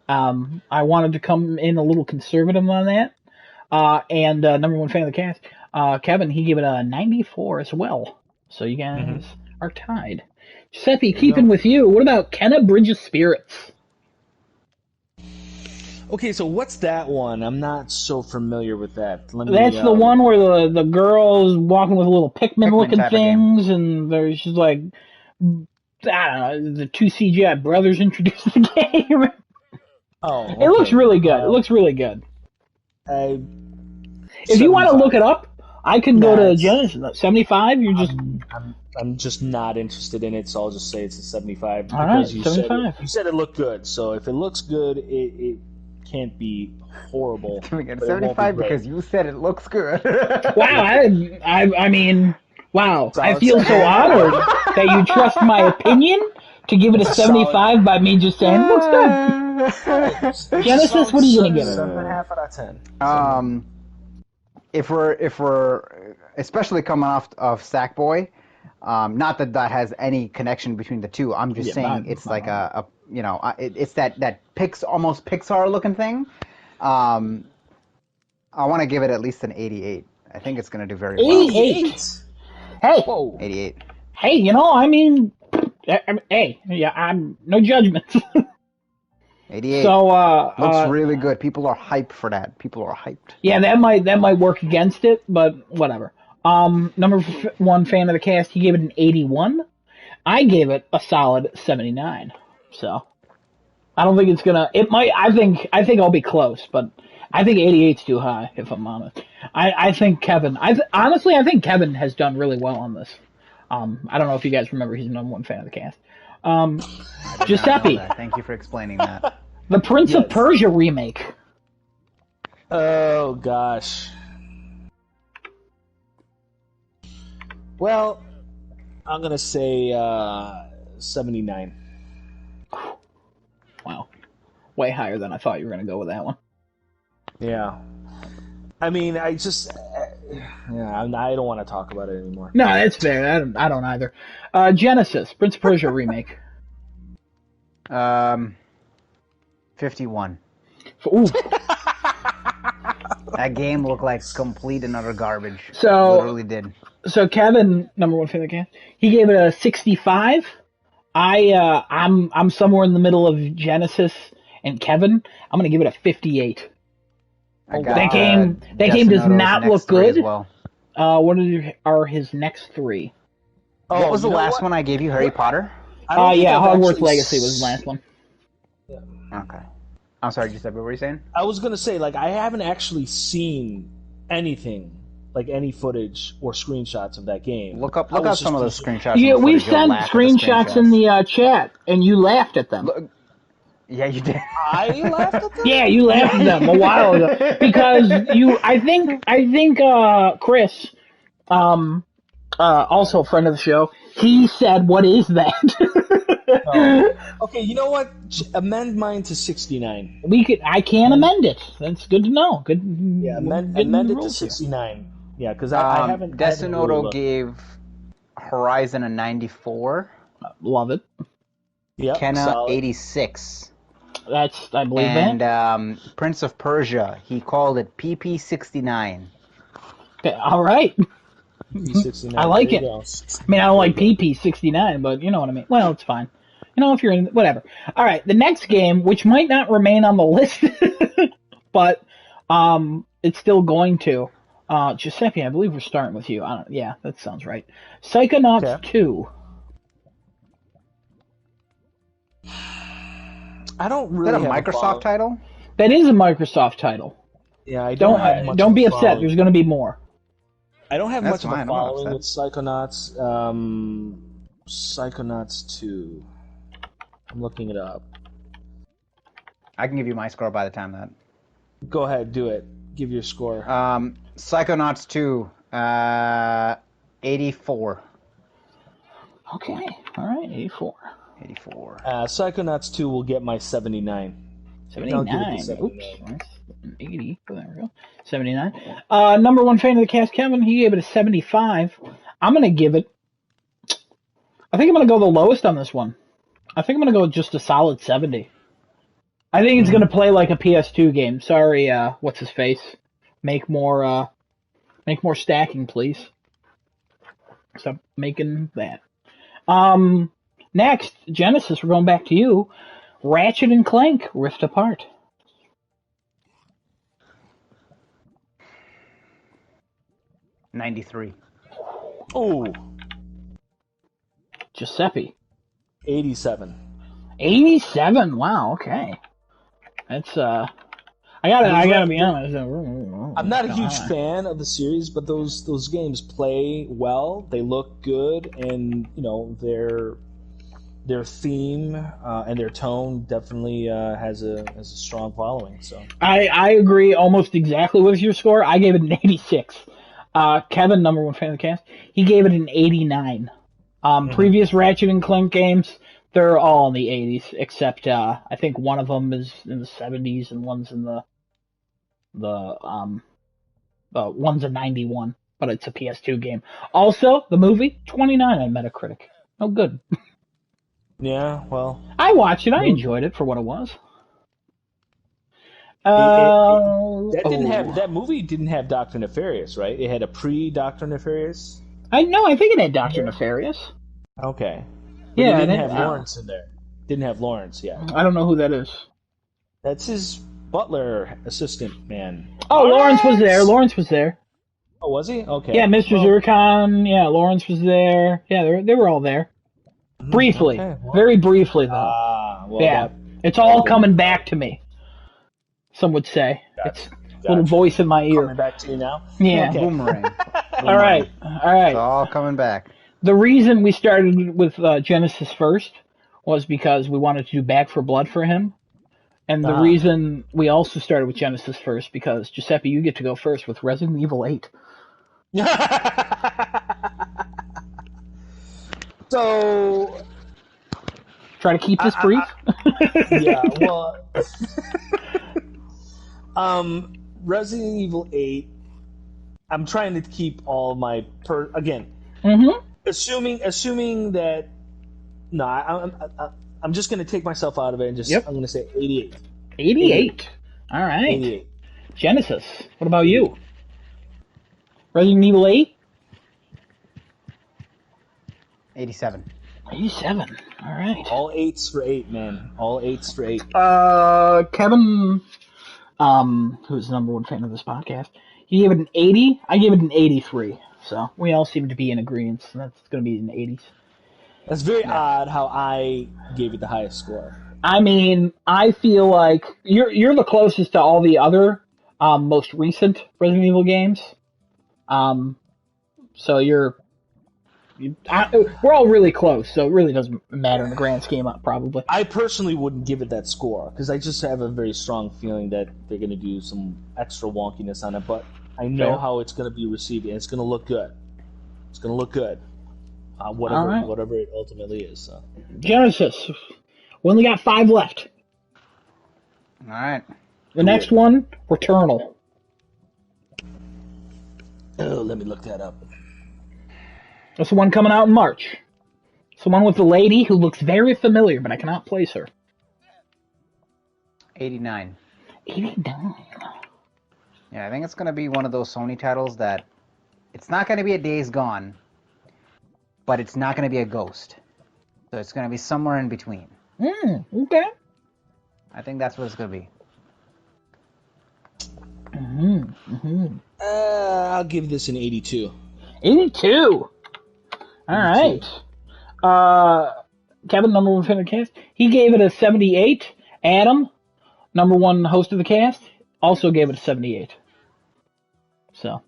I wanted to come in a little conservative on that. And number one fan of the cast, Kevin, he gave it a 94 as well. So you guys are tied. Giuseppe, keeping with you, what about Kenna Bridge of Spirits? Okay, so what's that one? I'm not so familiar with that. That's the one where the girl's walking with little Pikmin looking type of game. things, and there's just like, I don't know, the two CGI brothers introduced the game. Oh, It looks okay. really good. It looks really good. If you want to 75. look it up, I can go to Genesis. 75. You're just I'm just not interested in it, so I'll just say it's a 75 all because right. 75. you said it looked good. So if it looks good, it can't be horrible. Can we get but it won't be 75 great. because you said it looks good? Wow. I mean, wow. I Solid feel so 75. honored that you trust my opinion to give it a It's a solid- 75 by me just saying looks good. Genesis, what are you gonna give it? 7.5 out of 10. If we're especially coming off of Sackboy, not that has any connection between the two. I'm just saying it's like it's that almost Pixar looking thing. I want to give it at least an 88. I think it's going to do very well. 88. Hey. Whoa. 88. Hey, I mean, hey, yeah, I'm no judgments. 88. So looks really good. People are hyped for that. People are hyped. Yeah, that might work against it, but whatever. Number one fan of the cast, he gave it an 81. I gave it a solid 79. So I don't think it's gonna. It might. I think I'll be close, but I think 88's too high. If I'm honest, I think Kevin. Honestly, I think Kevin has done really well on this. I don't know if you guys remember, he's the number one fan of the cast. Giuseppe, Thank you for explaining that. the Prince of Persia remake. Oh gosh. Well, I'm gonna say 79. Wow, way higher than I thought you were gonna go with that one. Yeah. I mean, I just, I don't want to talk about it anymore. No, that's fair. I don't either. Genesis, Prince of Persia remake. 51. Ooh. That game looked like complete and utter garbage. So, it literally did. So Kevin, number one fan of the cast, he gave it a 65. I'm somewhere in the middle of Genesis and Kevin. I'm gonna give it a 58. That game does not look good. Well. What are his next three? What was the last one I gave you? Harry Potter? Hogwarts Legacy was the last one. Yeah. Okay. I'm sorry, Giuseppe, what were you saying? I was gonna say, I haven't actually seen anything, any footage or screenshots of that game. Look up some of those screenshots. Yeah, we sent screenshots in the chat, and you laughed at them. Look, yeah, you did. I laughed at them? Yeah, you laughed at them a while ago because I think Chris, also a friend of the show, he said, "What is that?" Okay, you know what? Amend mine to 69. I can amend it. That's good to know. Good. Yeah, amend it to 69. Yeah, because I haven't. Desinoto gave Horizon a 94. Love it. Yeah. Kenna 86. I believe that. And Prince of Persia, he called it PP69. Okay, all right. PP69. I like it. I mean, I don't like PP69, but you know what I mean. Well, it's fine. If you're in, whatever. All right, the next game, which might not remain on the list, but it's still going to. Giuseppe, I believe we're starting with you. Yeah, that sounds right. Psychonauts 2. I don't really. Is that a Microsoft title? That is a Microsoft title. Yeah, I don't be upset. There's going to be more. I don't have much of a following with Psychonauts. Psychonauts 2. I'm looking it up. I can give you my score by the time that. Go ahead, do it. Give your score. Psychonauts 2, 84. Okay, all right, 84. 84. Psychonauts 2 will get my 79. 79. Oops. 80. There we go. 79. Number one fan of the cast, Kevin, he gave it a 75. I'm going to give it. I think I'm going to go the lowest on this one. I think I'm going to go just a solid 70. I think it's going to play like a PS2 game. Sorry, what's his face? Make more stacking, please. Stop making that. Next, Genesis, we're going back to you. Ratchet and Clank, Rift Apart. 93. Oh, Giuseppe. 87. 87. Wow. Okay. That's I gotta be honest. I'm not a huge fan of the series, but those games play well. They look good, and their theme and their tone definitely has a strong following. So I agree almost exactly with your score. I gave it an 86. Kevin, number one fan of the cast, he gave it an 89. Previous Ratchet and Clank games, they're all in the 80s, except I think one of them is in the 70s and one's in the one's a 91, but it's a PS2 game. Also, the movie 29 on Metacritic. Oh, good. yeah, well, I watched it. I enjoyed it for what it was. that movie didn't have Doctor Nefarious, right? It had a pre-Doctor Nefarious. I think it had Doctor Nefarious. Okay. But Yeah, it didn't have Lawrence in there. Didn't have Lawrence yet. I don't know who that is. That's his butler assistant man. Oh, Lawrence was there. Lawrence was there. Oh, was he? Okay. Yeah, Mr. Zurkon. Yeah, Lawrence was there. Yeah, they were all there. Briefly. Okay, well. Very briefly, though. Well, yeah. It's all coming back to me. Some would say. Gotcha. It's a little voice in my ear. Coming back to you now? Yeah. Okay. Boomerang. All right. It's all coming back. The reason we started with Genesis first was because we wanted to do Back for Blood for him. And the reason we also started with Genesis first, because, Giuseppe, you get to go first with Resident Evil 8. So... Try to keep this brief? Yeah, well... Resident Evil 8, I'm trying to keep all my... Again, assuming that... No, I'm just going to take myself out of it and just... I'm going to say 88. 88. All right. 88. Genesis, what about you? Resident Evil 8? 87. 87. All right. All 8s for 8, man. All 8s for 8. Kevin, who's the number one fan of this podcast, he gave it an 80. I gave it an 83. So we all seem to be in agreement. So that's going to be in the 80s. That's very odd how I gave it the highest score. I mean, I feel like you're the closest to all the other most recent Resident Evil games. So we're all really close, so it really doesn't matter in the grand scheme up, probably. I personally wouldn't give it that score, because I just have a very strong feeling that they're going to do some extra wonkiness on it, but I know how it's going to be received, and it's going to look good. It's going to look good, whatever it ultimately is. So. Genesis. We only got 5 left. All right. The next one, Returnal. Oh, let me look that up. That's the one coming out in March. It's the one with the lady who looks very familiar, but I cannot place her. 89. 89. Yeah, I think it's going to be one of those Sony titles that it's not going to be a Days Gone, but it's not going to be a Ghost. So it's going to be somewhere in between. Okay. I think that's what it's going to be. I'll give this an 82. 82. All right. Kevin, number one fan of the cast, he gave it a 78. Adam, number one host of the cast, also gave it a 78. So,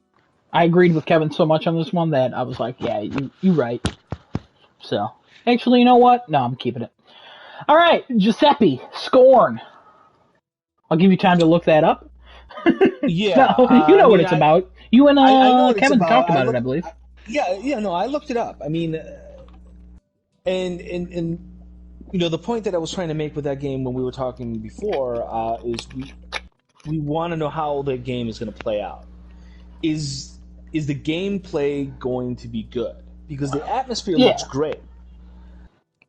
I agreed with Kevin so much on this one that I was like, yeah, you right. So, actually, you know what? No, I'm keeping it. All right, Giuseppe, Scorn. I'll give you time to look that up. Yeah. No, you know what it's about. You and I know what Kevin it's about. talked about it, I believe. Yeah, no, I looked it up. I mean, and the point that I was trying to make with that game when we were talking before is we want to know how the game is going to play out. Is the gameplay going to be good? Because the atmosphere looks great.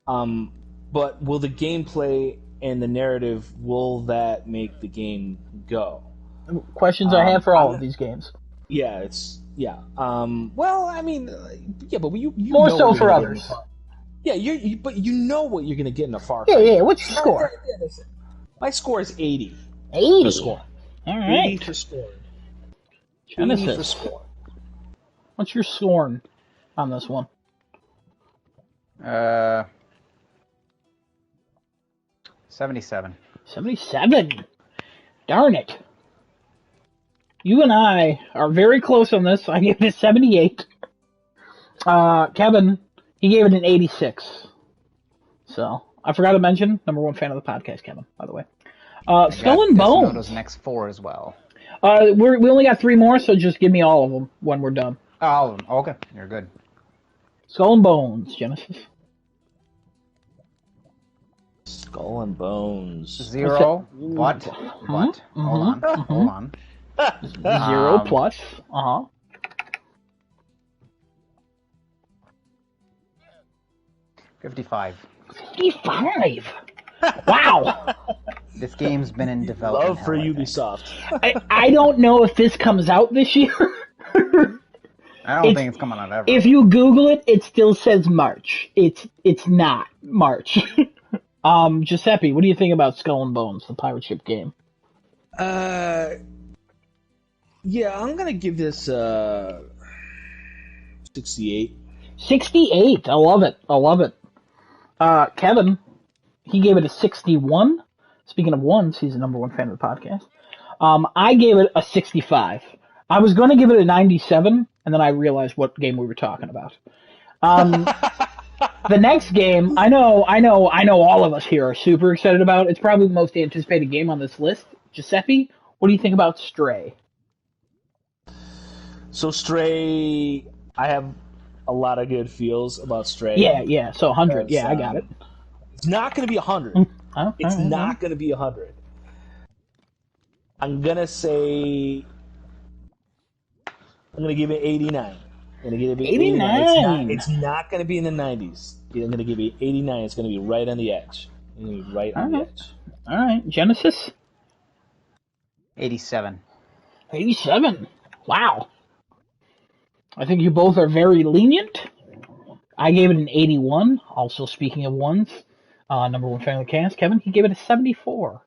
But will the gameplay and the narrative, will that make the game go? Questions I have for all of these games. Yeah, well, I mean, but you more know so for others. Yeah, but you know what you're going to get in a Far Cry. Yeah. What's your score? My score is 80. 80. For Scorn. All right. 80 for Scorn. Genesis. 80 for Scorn. What's your scorn on this one? 77. 77. Darn it. You and I are very close on this. I gave it a 78. Kevin, he gave it an 86. So, I forgot to mention, number one fan of the podcast, Kevin, by the way. Skull and Bones. Those next 4 as well. We only got 3 more, so just give me all of them when we're done. All of them. Okay, you're good. Skull and Bones, Genesis. Skull and Bones. 0. What? What? Hold on. 0 plus. 55. 55. Wow. This game's been in development. Love for Ubisoft. I don't know if this comes out this year. I don't think it's coming out ever. If you Google it, it still says March. It's not March. Giuseppe, what do you think about Skull and Bones, the pirate ship game? Yeah, I'm gonna give this 68. 68. I love it. Kevin, he gave it a 61. Speaking of ones, he's the number one fan of the podcast. I gave it a 65. I was going to give it a 97, and then I realized what game we were talking about. The next game, I know all of us here are super excited about. It's probably the most anticipated game on this list. Giuseppe, what do you think about Stray? So Stray, I have a lot of good feels about Stray. Yeah. So 100. Yeah, I got it. It's not going to be 100. It's not going to be 100. I'm going to say... I'm going to give it 89. I'm going to give it 89. It's not going to be in the 90s. I'm going to give it 89. It's going to be right on the edge. The edge. All right. Genesis? 87. 87. Wow. I think you both are very lenient. I gave it an 81. Also, speaking of ones, number one fan of the cast, Kevin, he gave it a 74.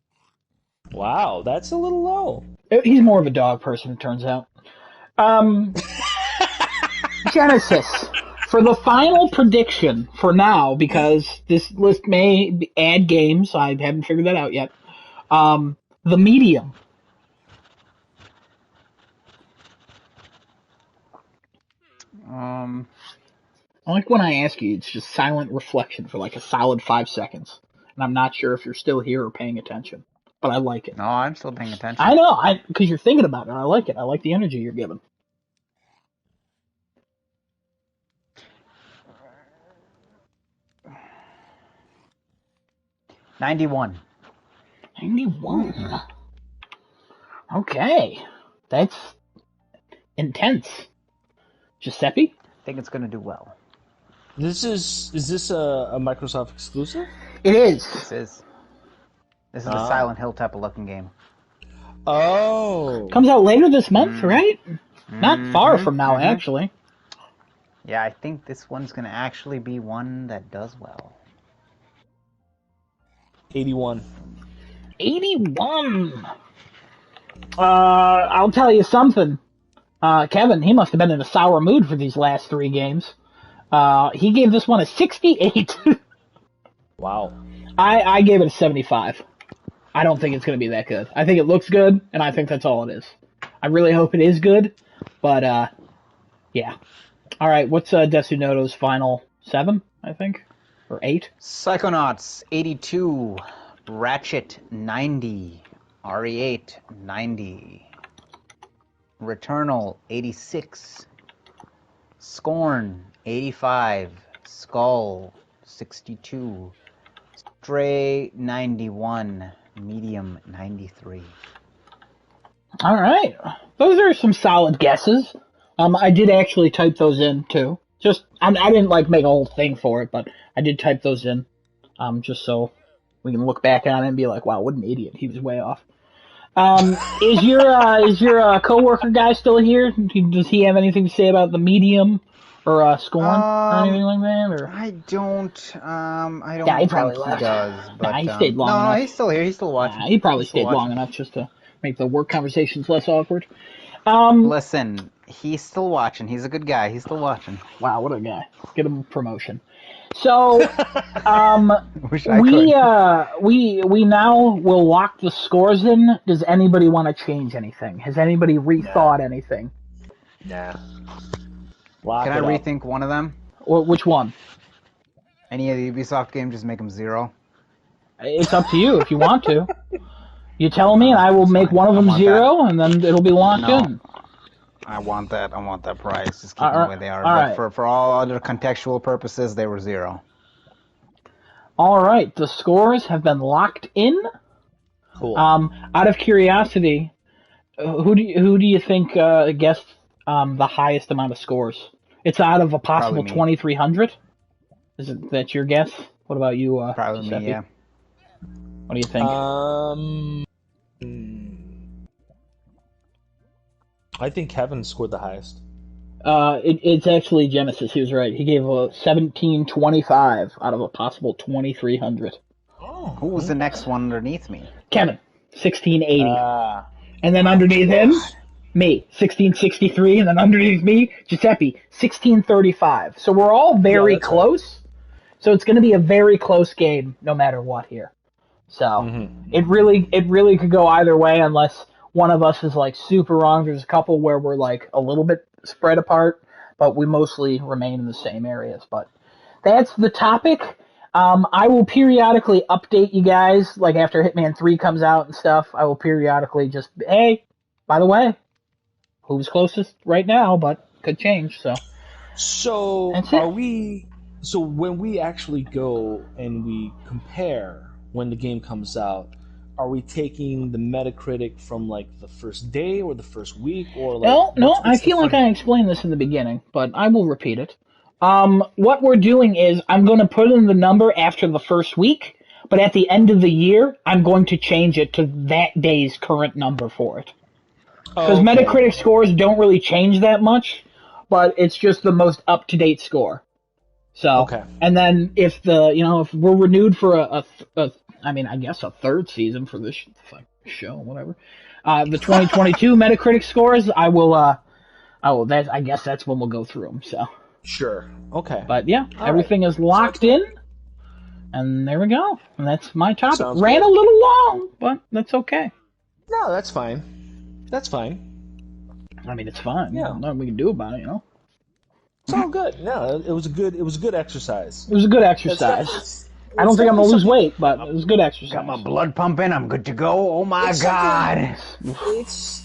Wow, that's a little low. He's more of a dog person, it turns out. Genesis, for the final prediction for now, because this list may add games, I haven't figured that out yet. The Medium. I like when I ask you, it's just silent reflection for like a solid 5 seconds. And I'm not sure if you're still here or paying attention. But I like it. No, I'm still paying attention. I know, because you're thinking about it. I like it. I like the energy you're giving. $91. 91. Okay. That's intense. Giuseppe? I think it's going to do well. Is this a Microsoft exclusive? It is. This is a Silent Hill type of looking game. Oh. Comes out later this month, right? Not far from now, actually. Yeah, I think this one's going to actually be one that does well. 81. 81. I'll tell you something. Kevin, he must have been in a sour mood for these last 3 games. He gave this one a 68. Wow. I gave it a 75. I don't think it's going to be that good. I think it looks good, and I think that's all it is. I really hope it is good, but, yeah. All right, what's Desunoto's final 7, I think? Or 8? Psychonauts, 82. Ratchet, 90. RE8, 90. Returnal, 86. Scorn, 85. Skull, 62. Stray, 91. Medium, 93. All right. Those are some solid guesses. I did actually type those in, too. I didn't, make a whole thing for it, but I did type those in, just so we can look back on it and be like, wow, what an idiot. He was way off. Is your coworker guy still here? Does he have anything to say about the Medium or Scorn or anything like that? Or? I don't. Yeah, he probably left. He does, but he stayed long enough. No, he's still here. He's still watching. He probably stayed long enough just to make the work conversations less awkward. Listen, he's still watching. He's a good guy. He's still watching. Wow, what a guy. Get him a promotion. So, Wish I could. we now will lock the scores in. Does anybody want to change anything? Has anybody rethought anything? Nah. Can I rethink one of them? Or which one? Any of the Ubisoft games, just make them 0. It's up to you if you want to. You tell me, and I will make one of them 0, and then it'll be locked in. I want that. I want that price. Just keep them the way they are. But for all other contextual purposes, they were 0. All right, the scores have been locked in. Cool. Out of curiosity, who do you think guessed the highest amount of scores? It's out of a possible 2,300. Is it that your guess? What about you? Probably Giuseppe? me. Yeah. What do you think? I think Kevin scored the highest. It's actually Genesis. He was right. He gave a 1725 out of a possible 2,300. Oh. Who was the next one underneath me? Kevin, 1680. And then underneath him, me, 1663. And then underneath me, Giuseppe, 1635. So we're all very close. Right. So it's going to be a very close game no matter what here. So it really could go either way unless one of us is like super wrong. There's a couple where we're like a little bit spread apart, but we mostly remain in the same areas. But that's the topic. I will periodically update you guys, like after Hitman 3 comes out and stuff. I will periodically just, hey, by the way, who's closest right now, but could change. So So when we actually go and we compare when the game comes out, are we taking the Metacritic from like the first day or the first week or like? No. I feel like I explained this in the beginning, but I will repeat it. What we're doing is I'm going to put in the number after the first week, but at the end of the year, I'm going to change it to that day's current number for it. Because Metacritic scores don't really change that much, but it's just the most up-to-date score. So, and then if we're renewed for a third season for this show, whatever, the 2022 Metacritic scores, I guess that's when we'll go through them. So. Sure. Okay. But yeah, everything is locked in, and there we go. And that's my topic. Ran a little long, but that's okay. No, that's fine. That's fine. I mean, it's fine. Yeah. Nothing we can do about it, It's all good. No, it was a good exercise. It was a good exercise. I don't think I'm gonna lose weight, but it was a good exercise. Got my blood pumping. I'm good to go. Oh my god! It's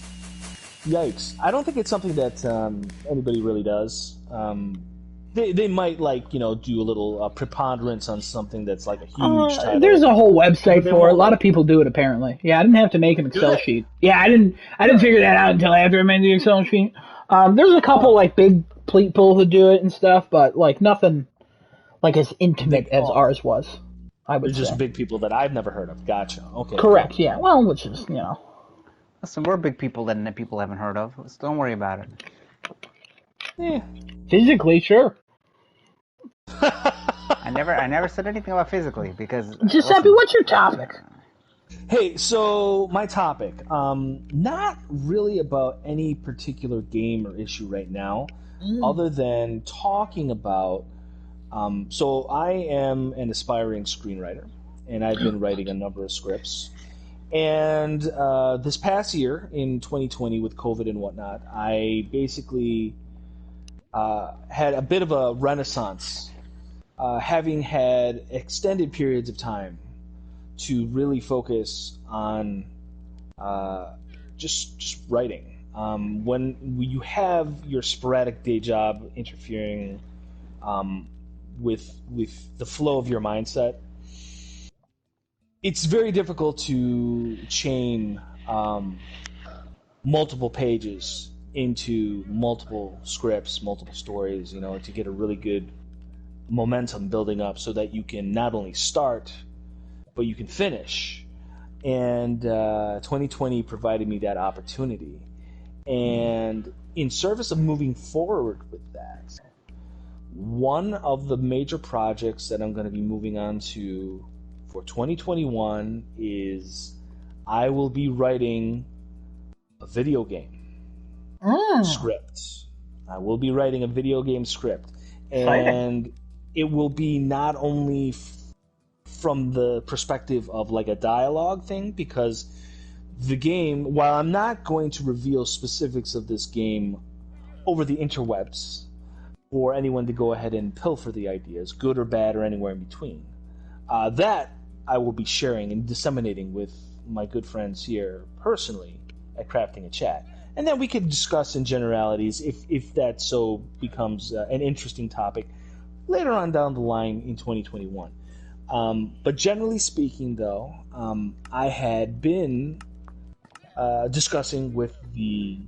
yikes. I don't think it's something that anybody really does. They might do a little preponderance on something that's like a huge title. There's a whole website for it. A lot of people do it apparently. Yeah, I didn't have to make an Excel sheet. Yeah, I didn't figure that out until after I made the Excel sheet. There's a couple like big people who do it and stuff, but like nothing like as intimate as ours was. I would say. Just big people that I've never heard of. Gotcha. Okay. Correct. Yeah. Well, which is Listen, we're big people that people haven't heard of. So don't worry about it. Yeah. Physically, sure. I never said anything about physically because. Giuseppe, what's your topic? Hey, so my topic, not really about any particular game or issue right now, other than talking about. So I am an aspiring screenwriter, and I've been writing a number of scripts. And this past year, in 2020, with COVID and whatnot, I basically had a bit of a renaissance, having had extended periods of time to really focus on just writing. When you have your sporadic day job interfering with the flow of your mindset, it's very difficult to chain multiple pages into multiple scripts, multiple stories, to get a really good momentum building up so that you can not only start, but you can finish. And 2020 provided me that opportunity. And in service of moving forward with that, one of the major projects that I'm going to be moving on to for 2021 is I will be writing a video game. script. I will be writing a video game script, Exciting. and it will be not only from the perspective of like a dialogue thing, because the game, while I'm not going to reveal specifics of this game over the interwebs for anyone to go ahead and pilfer the ideas, good or bad or anywhere in between, that I will be sharing and disseminating with my good friends here personally at Crafting a Chat. And then we could discuss in generalities if that so becomes an interesting topic later on down the line in 2021. But generally speaking, though, I had been discussing with the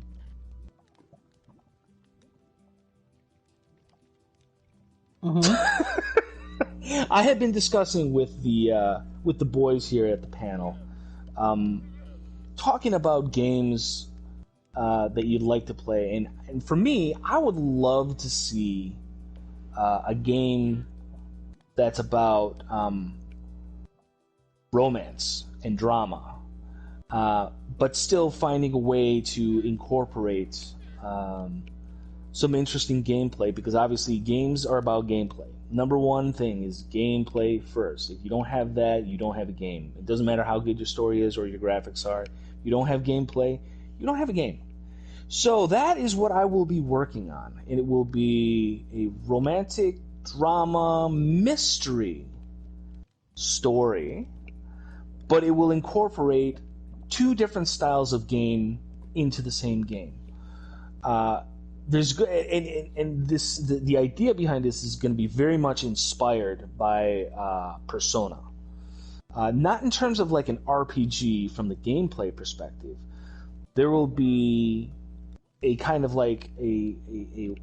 I had been discussing with the boys here at the panel, talking about games that you'd like to play, and for me, I would love to see a game that's about romance and drama, but still finding a way to incorporate some interesting gameplay, because obviously games are about gameplay. Number one thing is gameplay first. If you don't have that, you don't have a game. It doesn't matter how good your story is or your graphics are. If you don't have gameplay, you don't have a game. So that is what I will be working on, and it will be a romantic drama mystery story, but it will incorporate two different styles of game into the same game. There's good, and this the idea behind this is going to be very much inspired by Persona, not in terms of like an RPG from the gameplay perspective. There will be a kind of like a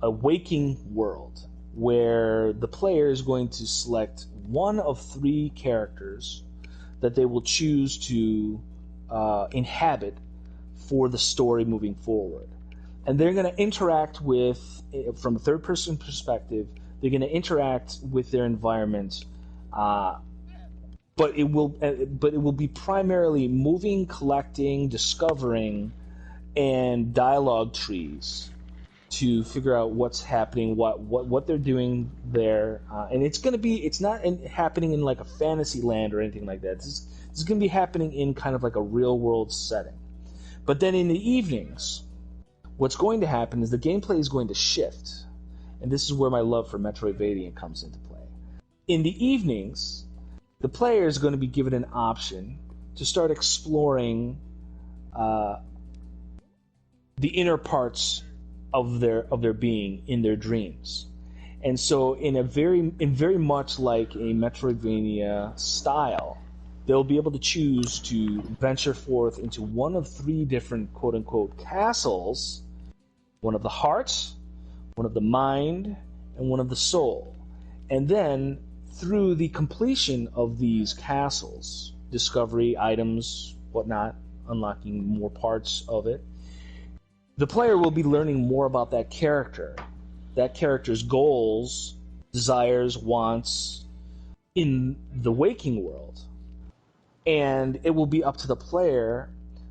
waking world where the player is going to select one of three characters that they will choose to inhabit for the story moving forward. And they're going to interact with, from a third-person perspective, they're going to interact with their environment, but it will be primarily moving, collecting, discovering, and dialogue trees to figure out what's happening, what they're doing there, and it's not happening in like a fantasy land or anything like that. This is going to be happening in kind of like a real-world setting. But then in the evenings, what's going to happen is the gameplay is going to shift, and this is where my love for Metroidvania comes into play. In the evenings, the player is going to be given an option to start exploring the inner parts of their being in their dreams. And so in very much like a Metroidvania style, they'll be able to choose to venture forth into one of three different quote-unquote castles, one of the heart, one of the mind, and one of the soul. And then, through the completion of these castles, discovery, items, whatnot, unlocking more parts of it, the player will be learning more about that character's goals, desires, wants in the waking world. And it will be up to the player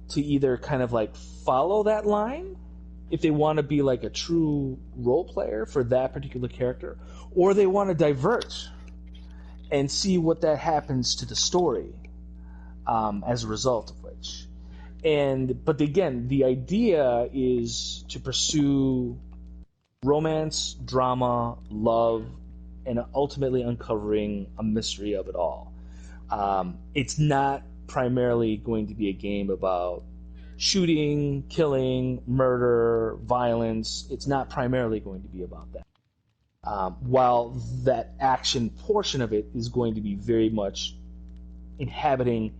to either kind of like follow that line, if they want to be like a true role player for that particular character, or they want to divert and see what that happens to the story as a result of which. But again, the idea is to pursue romance, drama, love, and ultimately uncovering a mystery of it all. It's not primarily going to be a game about shooting, killing, murder, violence. It's not primarily going to be about that. While that action portion of it is going to be very much inhabiting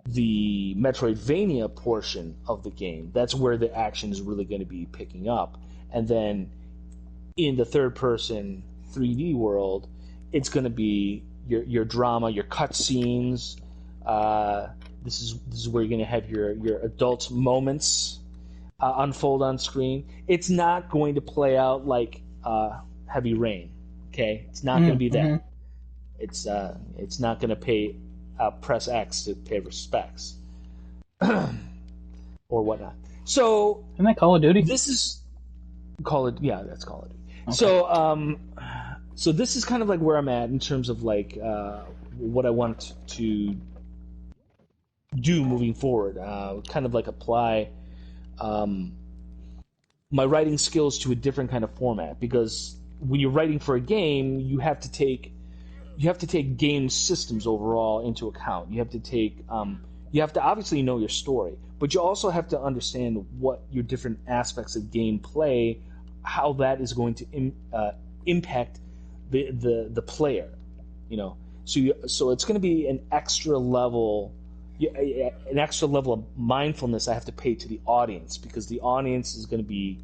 the Metroidvania portion of the game. That's where the action is really going to be picking up. And then in the third-person 3D world, it's going to be your drama, your cutscenes. This is where you're going to have your adult moments unfold on screen. It's not going to play out like Heavy Rain. Okay, it's not going to be that. It's not going to press X to pay respects or whatnot. So Isn't that Call of Duty? this is Call it. Yeah, that's Call of Duty. Okay. So this is kind of like where I'm at in terms of like what I want to do moving forward. Kind of like apply my writing skills to a different kind of format, because when you're writing for a game, you have to take game systems overall into account. You have to obviously know your story, but you also have to understand what your different aspects of gameplay, how that is going to impact the player. So it's going to be an extra level of mindfulness I have to pay to the audience, because the audience is going to be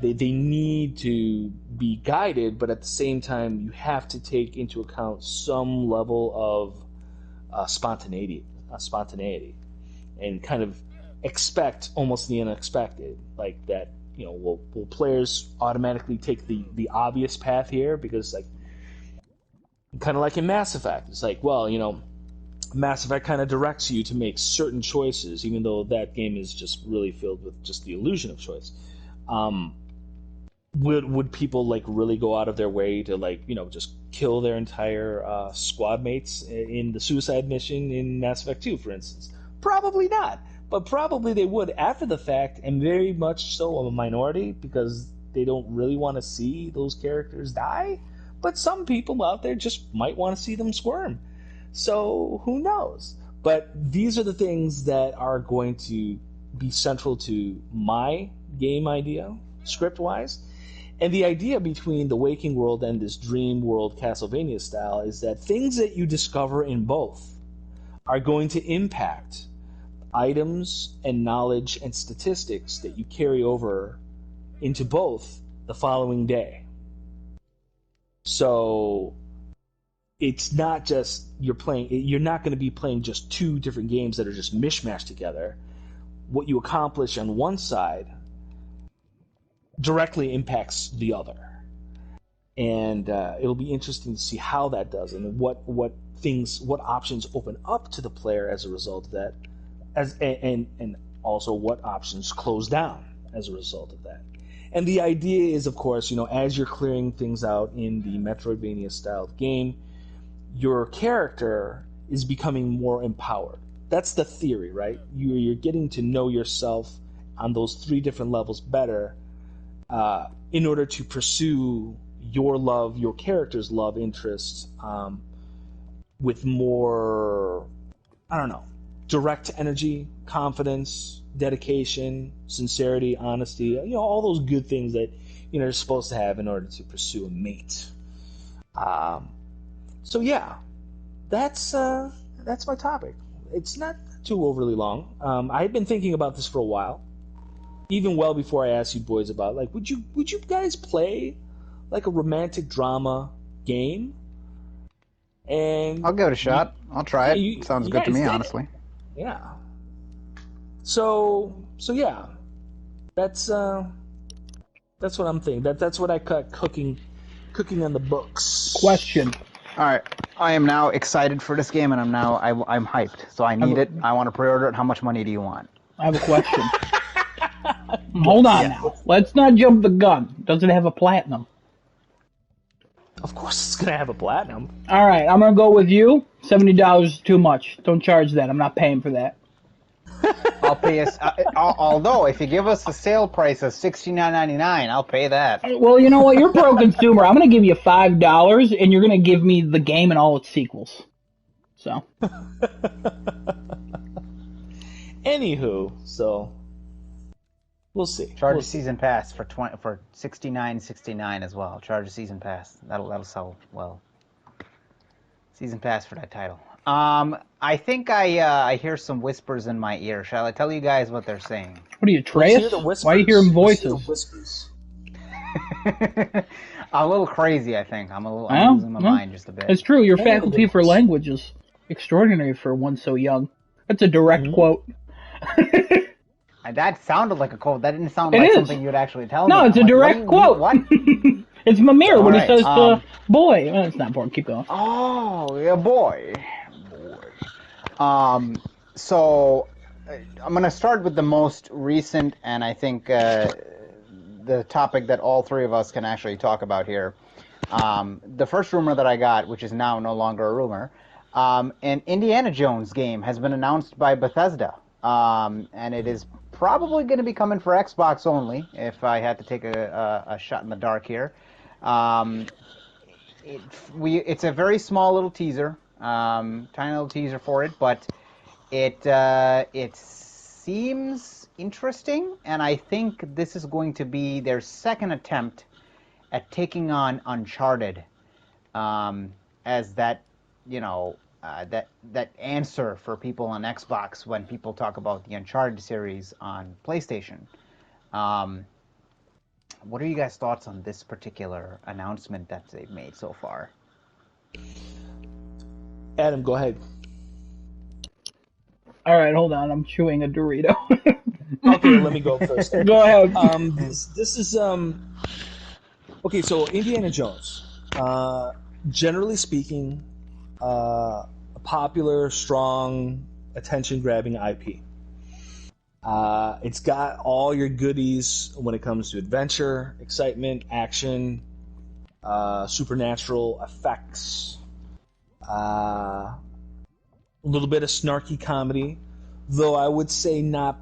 they need to be guided, but at the same time you have to take into account some level of spontaneity, and kind of expect almost the unexpected, like that. Will players automatically take the obvious path here, because like kind of like in Mass Effect, it's like, well, Mass Effect kind of directs you to make certain choices, even though that game is just really filled with just the illusion of choice. Would people like really go out of their way to like just kill their entire squad mates in the suicide mission in Mass Effect 2, for instance? Probably not, but probably they would after the fact, and very much so a minority, because they don't really want to see those characters die. But some people out there just might want to see them squirm. So who knows? But these are the things that are going to be central to my game idea, script-wise. And the idea between the waking world and this dream world Castlevania style is that things that you discover in both are going to impact items and knowledge and statistics that you carry over into both the following day. So it's not just you're not going to be playing just two different games that are just mishmashed together. What you accomplish on one side directly impacts the other. And it'll be interesting to see how that does, and what options open up to the player as a result of that, and also what options close down as a result of that. And the idea is, of course, as you're clearing things out in the Metroidvania style game, your character is becoming more empowered. That's the theory, right? You're getting to know yourself on those three different levels better, in order to pursue your character's love interests, with more, direct energy, confidence, dedication, sincerity, honesty, all those good things that you're supposed to have in order to pursue a mate. So yeah, that's my topic. It's not too overly long. I had been thinking about this for a while, even well before I asked you boys about, like, would you guys play like a romantic drama game? And I'll give it a shot. I'll try it. Sounds good to me, honestly. Yeah. So yeah, that's what I'm thinking. That's what I cut cooking on the books. Question. All right, I am now excited for this game, and I'm hyped. So I need it. I want to pre-order it. How much money do you want? I have a question. Hold on now. Let's not jump the gun. Does it have a platinum? Of course it's going to have a platinum. All right, I'm going to go with you. $70 is too much. Don't charge that. I'm not paying for that. I'll pay us. Although, if you give us a sale price of $69.99, I'll pay that. Well, you know what? You're pro-consumer. I'm going to give you $5, and you're going to give me the game and all its sequels. So. Anywho, so we'll see. Charge a season pass for $69.69 as well. Charge a season pass. That'll sell well. Season pass for that title. I think I hear some whispers in my ear. Shall I tell you guys what they're saying? What are you, Atreus? Why are you hearing voices? I'm a little crazy, I think. I'm losing my mind just a bit. It's true. Your faculty for language is extraordinary for one so young. That's a direct quote. That sounded like a quote. That didn't sound like something you'd actually tell me. No, it's a direct quote. What? It's Mimir when he says, boy. Well, it's not important. Keep going. Oh, yeah, boy. So, I'm going to start with the most recent, and I think the topic that all three of us can actually talk about here. The first rumor that I got, which is now no longer a rumor, an Indiana Jones game has been announced by Bethesda, and it is probably going to be coming for Xbox only, if I had to take a shot in the dark here. It's a very small little teaser, tiny little teaser for it, but it seems interesting, and I think this is going to be their second attempt at taking on Uncharted, as that that answer for people on Xbox when people talk about the Uncharted series on PlayStation. What are you guys' thoughts on this particular announcement that they've made so far? Adam, go ahead. All right, hold on. I'm chewing a Dorito. Okay, let me go first. Go ahead. This is okay. So Indiana Jones, generally speaking, a popular, strong, attention-grabbing IP. It's got all your goodies when it comes to adventure, excitement, action, supernatural effects, a little bit of snarky comedy, though I would say not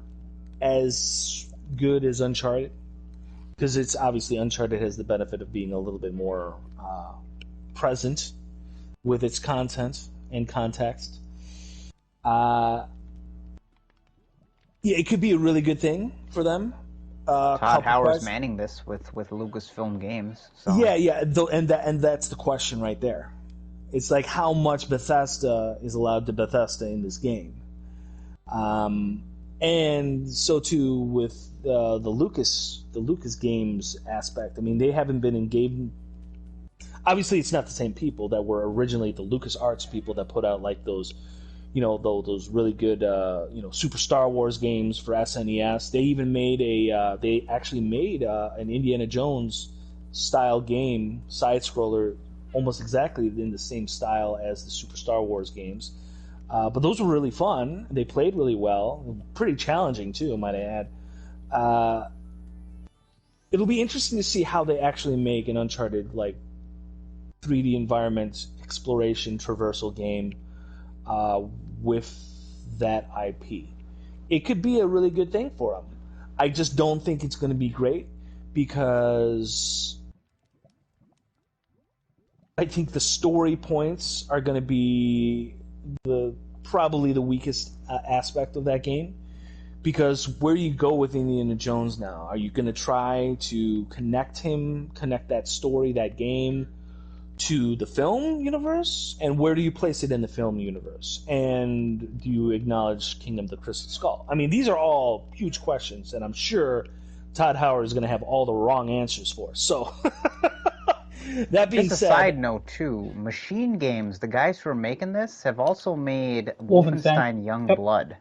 as good as Uncharted, because it's obviously Uncharted has the benefit of being a little bit more present with its content and context. Yeah, it could be a really good thing for them. Todd Howard's manning this with Lucasfilm Games. So. Yeah, and that's the question right there. It's like how much Bethesda is allowed to Bethesda in this game, and so too with the Lucas Games aspect. I mean, they haven't been engaged. Obviously, it's not the same people that were originally the LucasArts people that put out like those. Those really good, Super Star Wars games for SNES. They even made they actually made an Indiana Jones style game, side scroller, almost exactly in the same style as the Super Star Wars games. But those were really fun. They played really well, pretty challenging too, might I add. It'll be interesting to see how they actually make an Uncharted like 3D environment exploration traversal game. With that IP, it could be a really good thing for them. I just don't think it's going to be great because I think the story points are going to be probably the weakest aspect of that game. Because where do you go with Indiana Jones now? Are you going to try to connect that story, that game, to the film universe, and where do you place it in the film universe? And do you acknowledge Kingdom of the Crystal Skull? I mean, these are all huge questions, and I'm sure Todd Howard is going to have all the wrong answers for. So, that being just a said, side note too, Machine Games, the guys who are making this, have also made Wolfenstein Youngblood.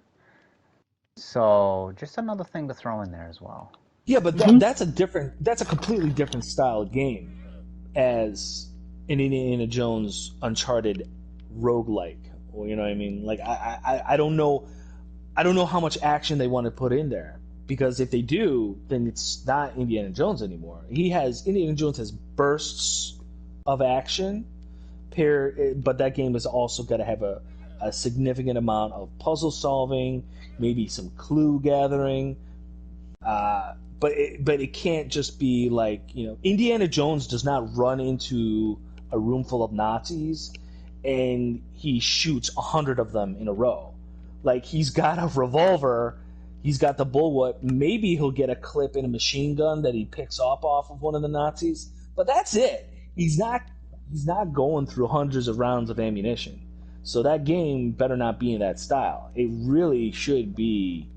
So, just another thing to throw in there as well. Yeah, but that's a completely different style of game as an Indiana Jones Uncharted roguelike. Well, you know what I mean? Like I don't know how much action they want to put in there, because if they do, then it's not Indiana Jones anymore. Indiana Jones has bursts of action, but that game has also got to have a significant amount of puzzle solving, maybe some clue gathering. But it can't just be like, Indiana Jones does not run into a room full of Nazis and he shoots 100 of them in a row. Like, he's got a revolver, he's got the bullwhip, maybe he'll get a clip in a machine gun that he picks off of one of the Nazis, but that's it. He's not going through hundreds of rounds of ammunition. So that game better not be in that style. It really should be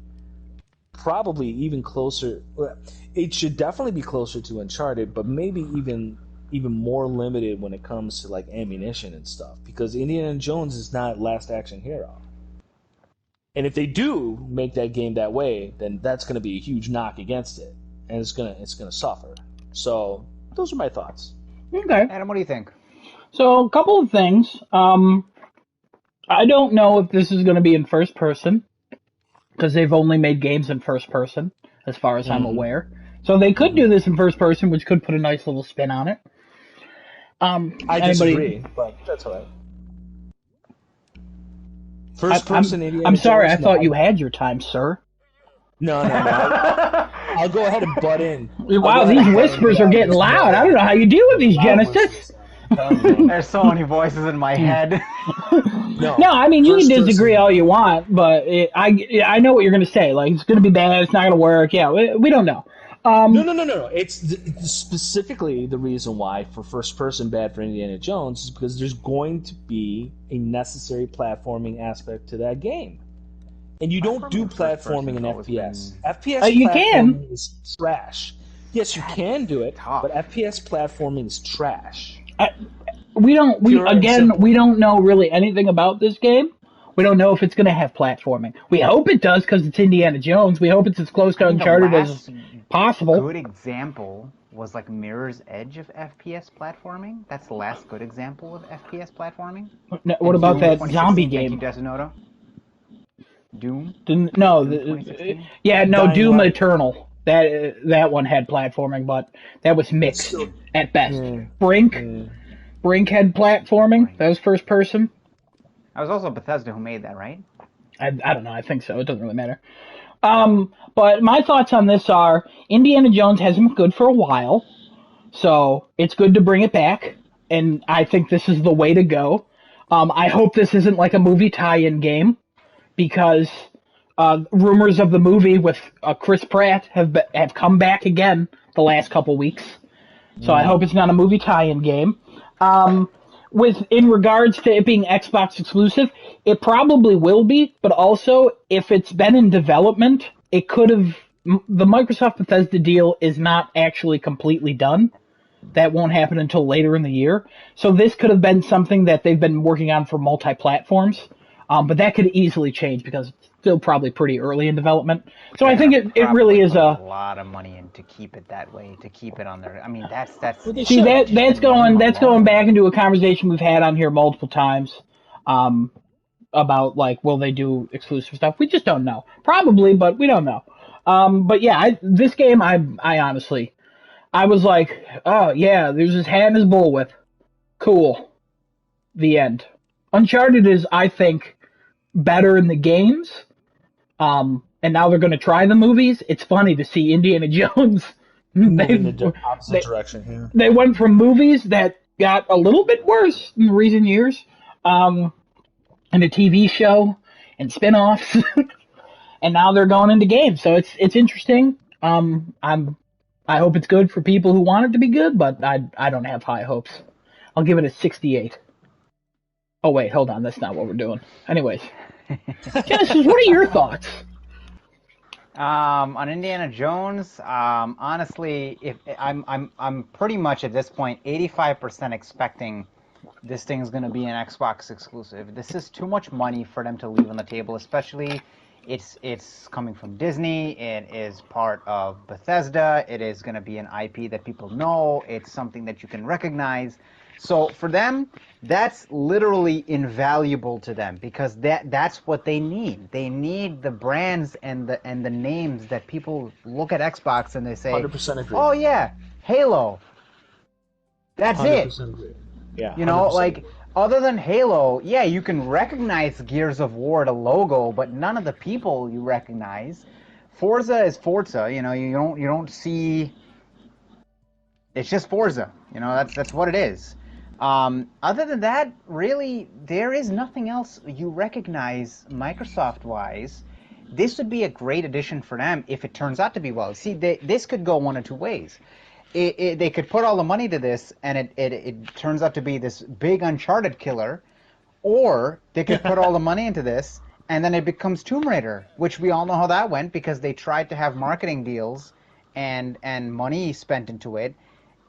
probably even closer. It should definitely be closer to Uncharted, but maybe even more limited when it comes to like ammunition and stuff, because Indiana Jones is not Last Action Hero. And if they do make that game that way, then that's going to be a huge knock against it, and it's gonna suffer. So those are my thoughts. Okay. Adam, what do you think? So, a couple of things. I don't know if this is going to be in first person. because they've only made games in first person, as far as I'm aware. So they could do this in first person, which could put a nice little spin on it. I disagree, but that's all right. First person Indiana I'm sorry, Jones, I thought you had your time, sir. No. I'll go ahead and butt in. Wow, these whispers are getting loud. I don't know how you deal with these, Genesis. There's so many voices in my head. No, I mean, you can disagree all you want, but I know what you're going to say. Like, it's going to be bad, it's not going to work. Yeah, we don't know. No. It's specifically the reason why for first person bad for Indiana Jones is because there's going to be a necessary platforming aspect to that game. And you don't do platforming in FPS. FPS you platforming can. is trash. Yes, you can do it, but FPS platforming is trash. We don't know really anything about this game. We don't know if it's going to have platforming. We hope it does because it's Indiana Jones. We hope it's as close to Uncharted as possible. Good example was like Mirror's Edge of FPS platforming. That's the last good example of FPS platforming. What about that zombie game? Thank you, Desinoto. Doom? No, Doom Light. Eternal. That one had platforming, but that was mixed at best. Brink had platforming. That was first person. That was also Bethesda who made that, right? I don't know. I think so. It doesn't really matter. But my thoughts on this are Indiana Jones hasn't been good for a while, so it's good to bring it back, and I think this is the way to go. I hope this isn't like a movie tie-in game, because rumors of the movie with Chris Pratt have come back again the last couple weeks. So I hope it's not a movie tie-in game. In regards to it being Xbox exclusive, it probably will be, but also if it's been in development, it could have. The Microsoft Bethesda deal is not actually completely done. That won't happen until later in the year. So this could have been something that they've been working on for multi-platforms. But that could easily change because it's still probably pretty early in development. So I think it really is a lot of money in to keep it that way, to keep it on there. I mean, that's see that's going back into a conversation we've had on here multiple times, about like will they do exclusive stuff? We just don't know. Probably, but we don't know. But yeah, this game I honestly I was like, oh yeah, there's his hat and his bullwhip. Cool. The end. Uncharted is, I think, better in the games, and now they're going to try the movies. It's funny to see Indiana Jones moving in the opposite direction here. They went from movies that got a little bit worse in recent years, and a TV show and spin-offs, and now they're going into games. So it's interesting. I hope it's good for people who want it to be good, but I don't have high hopes. I'll give it a 68. Oh, wait, hold on. That's not what we're doing. Anyways. Genesis, what are your thoughts? On Indiana Jones, honestly, if I'm pretty much at this point 85% expecting this thing's going to be an Xbox exclusive. This is too much money for them to leave on the table, especially it's coming from Disney. It is part of Bethesda. It is going to be an IP that people know. It's something that you can recognize. So for them, that's literally invaluable to them because that's what they need. They need the brands and the names that people look at Xbox and they say, 100% agree. "Oh yeah, Halo." That's 100% it. Agree. Yeah. You know, 100%. like other than Halo, yeah, you can recognize Gears of War, the logo, but none of the people you recognize. Forza is Forza. You know, you don't see. It's just Forza. You know, that's what it is. Other than that, really, there is nothing else you recognize Microsoft-wise. This would be a great addition for them if it turns out to be well. See, this could go one of two ways. They could put all the money to this, and it turns out to be this big Uncharted killer, or they could put all the money into this, and then it becomes Tomb Raider, which we all know how that went because they tried to have marketing deals and money spent into it.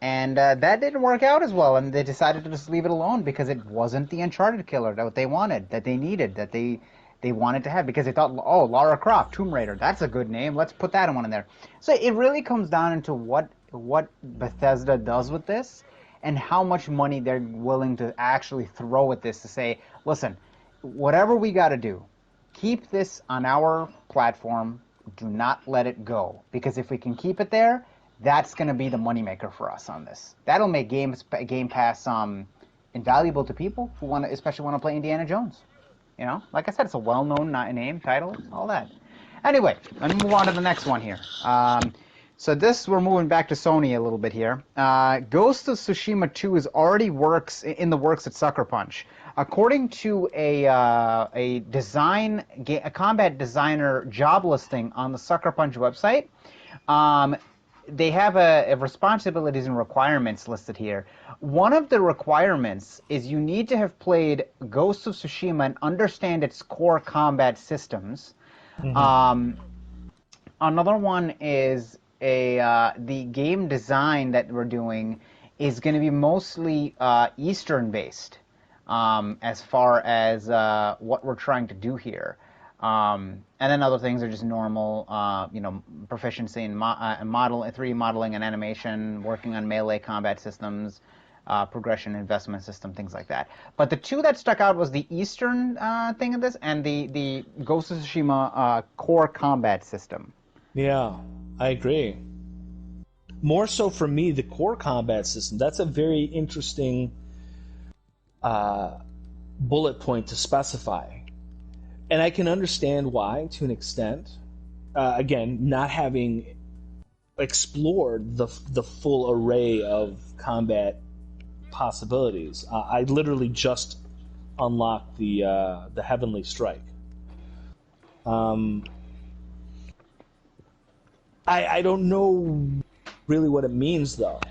And that didn't work out as well, and they decided to just leave it alone because it wasn't the Uncharted killer that they wanted, that they needed, that they wanted to have, because they thought, oh, Lara Croft, Tomb Raider, that's a good name, let's put that one in there. So it really comes down into what Bethesda does with this and how much money they're willing to actually throw at this to say, listen, whatever we got to do, keep this on our platform. Do not let it go, because if we can keep it there, that's going to be the moneymaker for us on this. That'll make Game Pass invaluable to people who especially want to play Indiana Jones. You know, like I said, it's a well-known name, title, all that. Anyway, let me move on to the next one here. So we're moving back to Sony a little bit here. Ghost of Tsushima 2 is already in the works at Sucker Punch. According to a combat designer job listing on the Sucker Punch website, they have a responsibilities and requirements listed here. One of the requirements is you need to have played Ghost of Tsushima and understand its core combat systems. Mm-hmm. Another one is the game design that we're doing is going to be mostly Eastern-based as far as what we're trying to do here. And then other things are just normal, proficiency in 3D modeling and animation, working on melee combat systems, progression investment system, things like that. But the two that stuck out was the Eastern thing of this and the Ghost of Tsushima core combat system. Yeah, I agree. More so for me, the core combat system. That's a very interesting bullet point to specify. And I can understand why, to an extent. Again, not having explored the full array of combat possibilities. I literally just unlocked the Heavenly Strike. I don't know really what it means, though,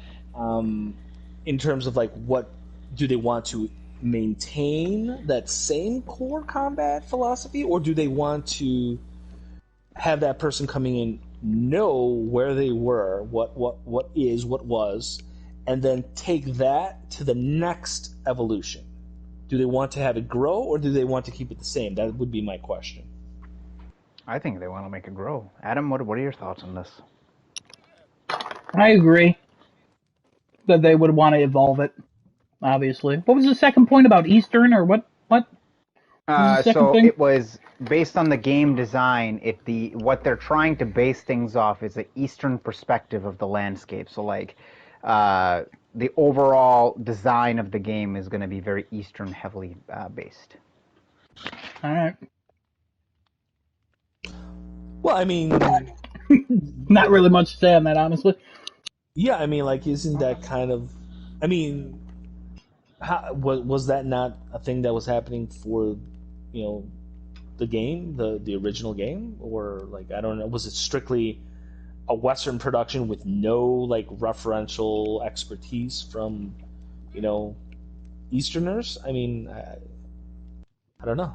in terms of, like, what do they want to maintain that same core combat philosophy, or do they want to have that person coming in know where they were, what was, and then take that to the next evolution? Do they want to have it grow, or do they want to keep it the same? That would be my question. I think they want to make it grow. Adam, what are your thoughts on this? I agree that they would want to evolve it, obviously. What was the second point about Eastern, or what? It was based on the game design. What they're trying to base things off is an Eastern perspective of the landscape. So, like, the overall design of the game is going to be very Eastern heavily based. All right. Well, I mean, not really much to say on that, honestly. Yeah, I mean, like, isn't that kind of? I mean, was that not a thing that was happening for, the game, the original game, or, like, I don't know, was it strictly a Western production with no, like, referential expertise from, Easterners? I mean, I don't know.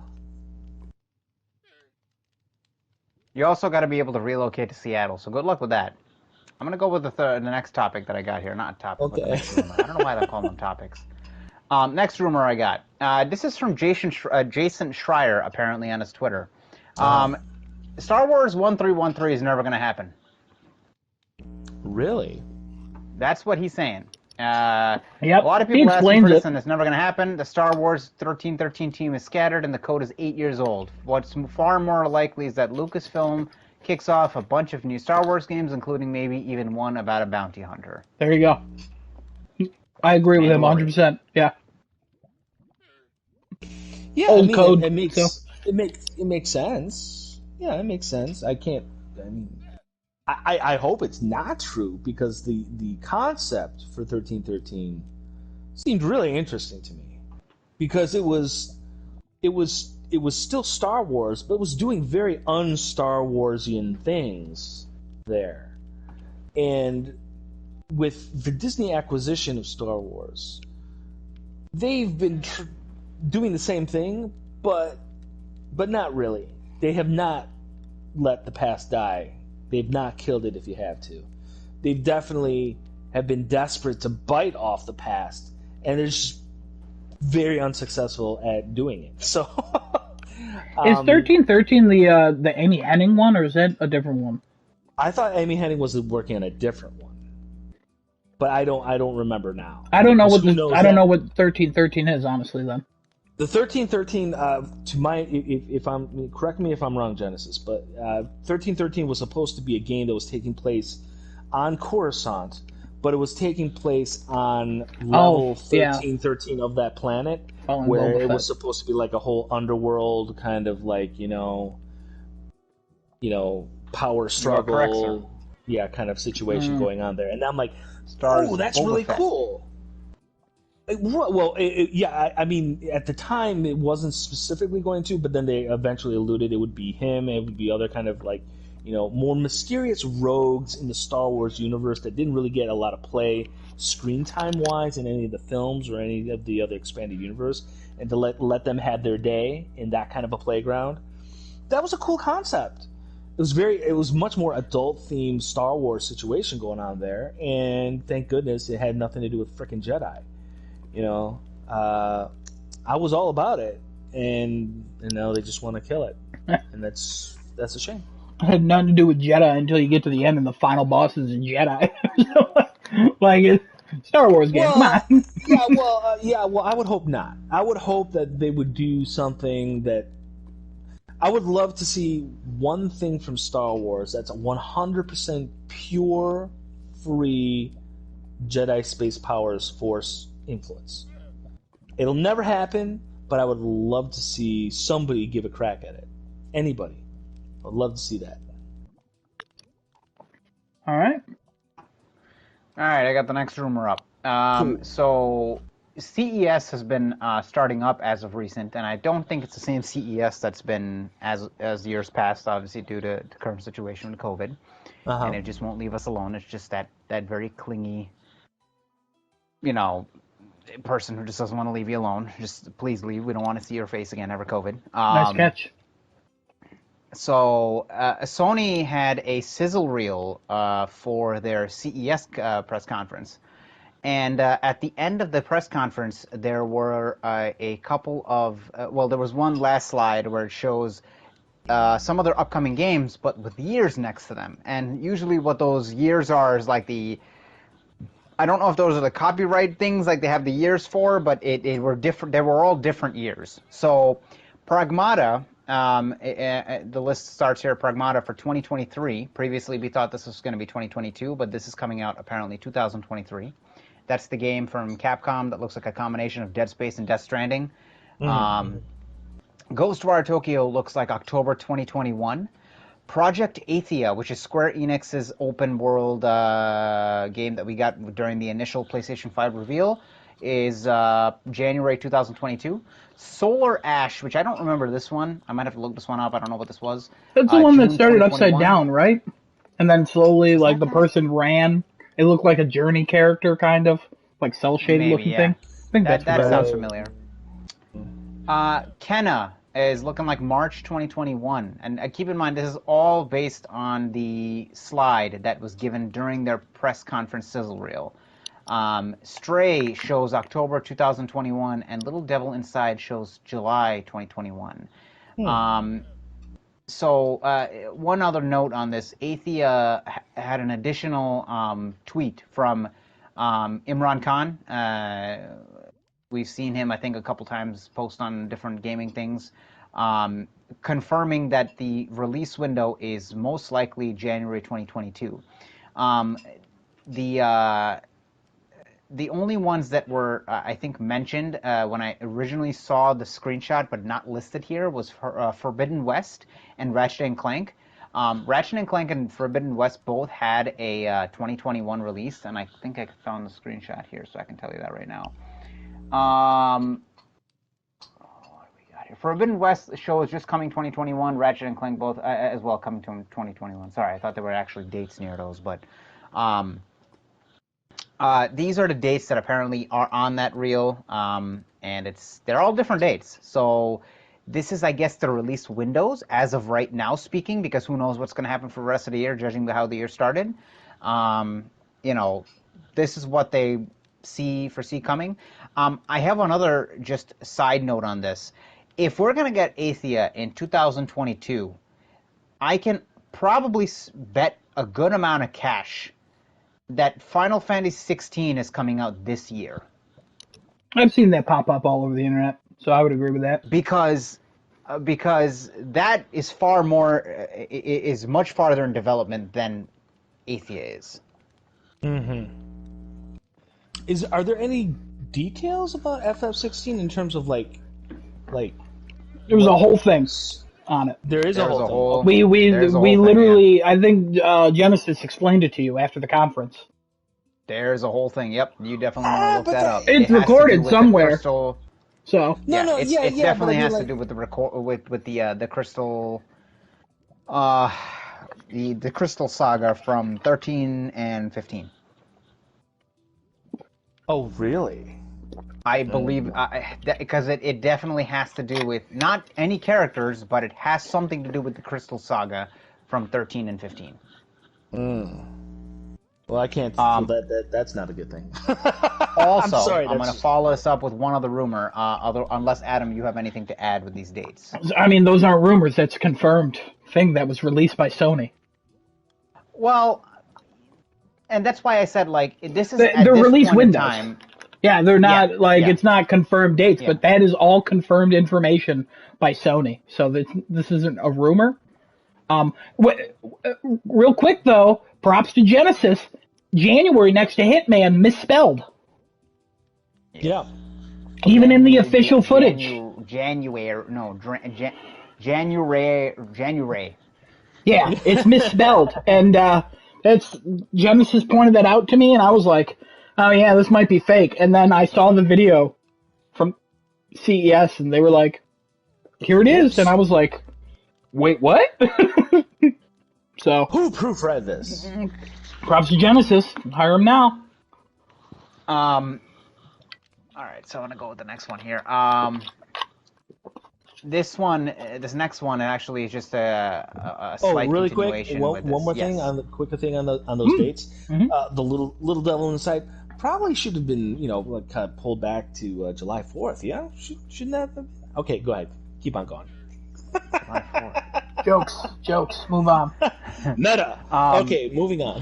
You also got to be able to relocate to Seattle, so good luck with that. I'm going to go with the next topic that I got here. Not a topic, okay. But the next rumor. I don't know why they call them topics. Next rumor I got. This is from Jason Schreier, apparently, on his Twitter. Star Wars 1313 is never going to happen. Really? That's what he's saying. Yep. A lot of people asking for this, and it's never going to happen. The Star Wars 1313 team is scattered, and the code is 8 years old. What's far more likely is that Lucasfilm kicks off a bunch of new Star Wars games, including maybe even one about a bounty hunter. There you go. I agree with him 100%. Yeah. Yeah, old code. It makes sense. Yeah, it makes sense. I hope it's not true, because the concept for 1313 seemed really interesting to me, because it was still Star Wars, but it was doing very un-Star Warsian things there. And with the Disney acquisition of Star Wars, they've been doing the same thing, but not really. They have not let the past die. They've not killed it if you have to. They definitely have been desperate to bite off the past, and they're just very unsuccessful at doing it. So, is 1313 the Amy Hennig one, or is that a different one? I thought Amy Hennig was working on a different one, but I don't remember now. I don't know what 1313 is, honestly. Then The 1313, to my, if I'm, correct me if I'm wrong, Genesis, but 1313 was supposed to be a game that was taking place on Coruscant, but it was taking place on level yeah. 1313 of that planet, Following where Boba it was Fett. supposed to be like a whole underworld kind of like, power You are correct, sir. struggle, yeah, kind of situation going on there. And I'm like, Stars oh, that's Boba really Fett. cool. Well, yeah, I mean, at the time it wasn't specifically going to, but then they eventually alluded it would be him, and it would be other kind of like, more mysterious rogues in the Star Wars universe that didn't really get a lot of play screen time wise in any of the films or any of the other expanded universe, and to let them have their day in that kind of a playground. That was a cool concept. It was much more adult themed Star Wars situation going on there, and thank goodness it had nothing to do with frickin' Jedi. I was all about it, and now they just want to kill it, and that's a shame. It had nothing to do with Jedi until you get to the end and the final boss is a Jedi. Like, it's Star Wars game. Come Well, on. Well, I would hope not. I would hope that they would do something that I would love to see. One thing from Star Wars that's a 100% pure, free Jedi space powers force influence. It'll never happen, but I would love to see somebody give a crack at it. Anybody. I'd love to see that. All right. All right, I got the next rumor up. Cool. So CES has been starting up as of recent, and I don't think it's the same CES that's been as years past, obviously due to the current situation with COVID, Uh-huh. and it just won't leave us alone. It's just that very clingy, person who just doesn't want to leave you alone. Just please leave. We don't want to see your face again ever, COVID. Nice catch. So Sony had a sizzle reel for their CES press conference. And at the end of the press conference, there were a couple of, there was one last slide where it shows some of their upcoming games, but with years next to them. And usually what those years are is like I don't know if those are the copyright things like they have the years for, but it were different. They were all different years. So Pragmata, the list starts here, Pragmata for 2023. Previously we thought this was going to be 2022, but this is coming out apparently 2023. That's the game from Capcom that looks like a combination of Dead Space and Death Stranding. Mm-hmm. Ghostwire Tokyo looks like October 2021. Project Athia, which is Square Enix's open world game that we got during the initial PlayStation 5 reveal, is January 2022. Solar Ash, which I don't remember this one. I might have to look this one up. I don't know what this was. That's the one June that started 2021. upside down, right? And then slowly, like, the person ran. It looked like a Journey character, kind of. Like, cel-shaded looking yeah. thing. I think That that's sounds familiar. Kenna is looking like March 2021. And keep in mind, this is all based on the slide that was given during their press conference sizzle reel. Stray shows October 2021, and Little Devil Inside shows July 2021. So one other note on this, Athia had an additional tweet from Imran Khan. We've seen him, I think, a couple times post on different gaming things, confirming that the release window is most likely January 2022. The only ones that were, I think, mentioned when I originally saw the screenshot but not listed here was Forbidden West and Ratchet & Clank. Ratchet & Clank and Forbidden West both had a 2021 release, and I think I found the screenshot here, so I can tell you that right now. What do we got here? Forbidden West shows just coming 2021. Ratchet and Clank both as well coming to 2021. Sorry, I thought there were actually dates near those, but these are the dates that apparently are on that reel, and they're all different dates. So this is, I guess, the release windows as of right now speaking, because who knows what's going to happen for the rest of the year, judging by how the year started. This is what they foresee coming. I have another just side note on this. If we're going to get Athia in 2022, I can probably bet a good amount of cash that Final Fantasy 16 is coming out this year. I've seen that pop up all over the internet. So I would agree with that. because that is far more is much farther in development than Athia is. Are there any details about FF16 in terms of like There was a whole thing on it. there is a There's whole a thing. whole- We There's a whole thing, literally, I think Genesis explained it to you after the conference. There's a whole thing. Yep, you definitely want to look but that that- up. It's It has to do recorded with the somewhere. crystal. So No, no, it yeah, definitely but I mean, has like, to do with the crystal, the crystal saga from 13 and 15. Oh, really? I believe because it definitely has to do with not any characters, but it has something to do with the crystal saga from 13 and 15. Well, I can't. So that's not a good thing. Also, I'm sorry. I'm going to follow this up with one other rumor. Unless Adam, you have anything to add with these dates. I mean, those aren't rumors. That's a confirmed thing that was released by Sony. Well, and that's why I said like this is The at this release point windows. in time. Yeah, they're not yeah. it's not confirmed dates, Yeah. but that is all confirmed information by Sony. So this isn't a rumor. Real quick though, props to Genesis. January next to Hitman misspelled. Yeah. Even in the official footage. January. Yeah, it's misspelled. And it's Genesis pointed that out to me and I was like, oh yeah, this might be fake. And then I saw the video from CES and they were like, here it is. And I was like, wait, what? So Who proofread this? props to Genesis. Hire him now. All right, so I'm gonna go with the next one here. This next one actually is just a slight really quick, continuation. one with this. more thing Yes. on the quicker thing on those dates. The little devil inside probably should have been like kind of pulled back to July 4th. Yeah, shouldn't that have been? Okay, go ahead, keep on going. July 4th. Jokes. Move on. Meta. Okay, moving on.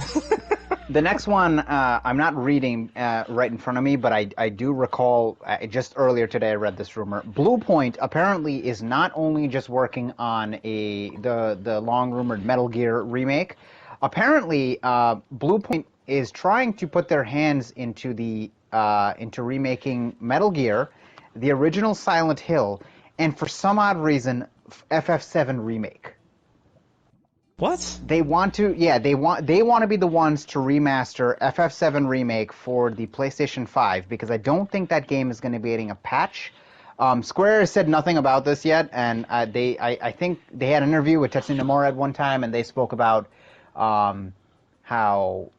The next one, I'm not reading right in front of me, but I do recall just earlier today I read this rumor. Bluepoint apparently is not only just working on the long rumored Metal Gear remake. Apparently, Bluepoint is trying to put their hands into remaking Metal Gear, the original Silent Hill, and for some odd reason, FF7 remake. What? They want to be the ones to remaster FF7 remake for the PlayStation 5 because I don't think that game is going to be getting a patch. Square has said nothing about this yet, and I think they had an interview with Tetsuya Nomura at one time, and they spoke about how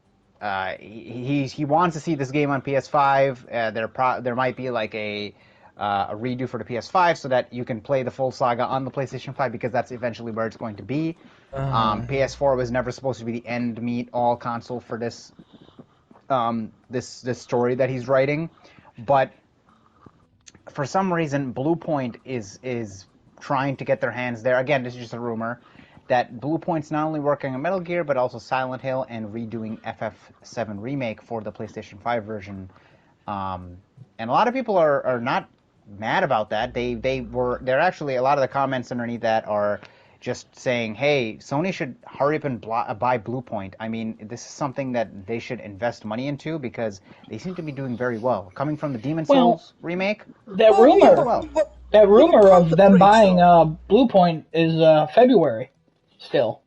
he wants to see this game on PS5. There might be like a redo for the PS5 so that you can play the full saga on the PlayStation 5 because that's eventually where it's going to be. PS4 was never supposed to be the end meet all console for this this story that he's writing, but for some reason Bluepoint is trying to get their hands there. Again, this is just a rumor that Bluepoint's not only working on Metal Gear but also Silent Hill and redoing FF7 remake for the PlayStation 5 version. And a lot of people are not mad about that. They're actually, a lot of the comments underneath that are just saying, hey, Sony should hurry up and buy Bluepoint. I mean, this is something that they should invest money into because they seem to be doing very well. Coming from the Demon Souls remake. That rumor of them buying Bluepoint is February still.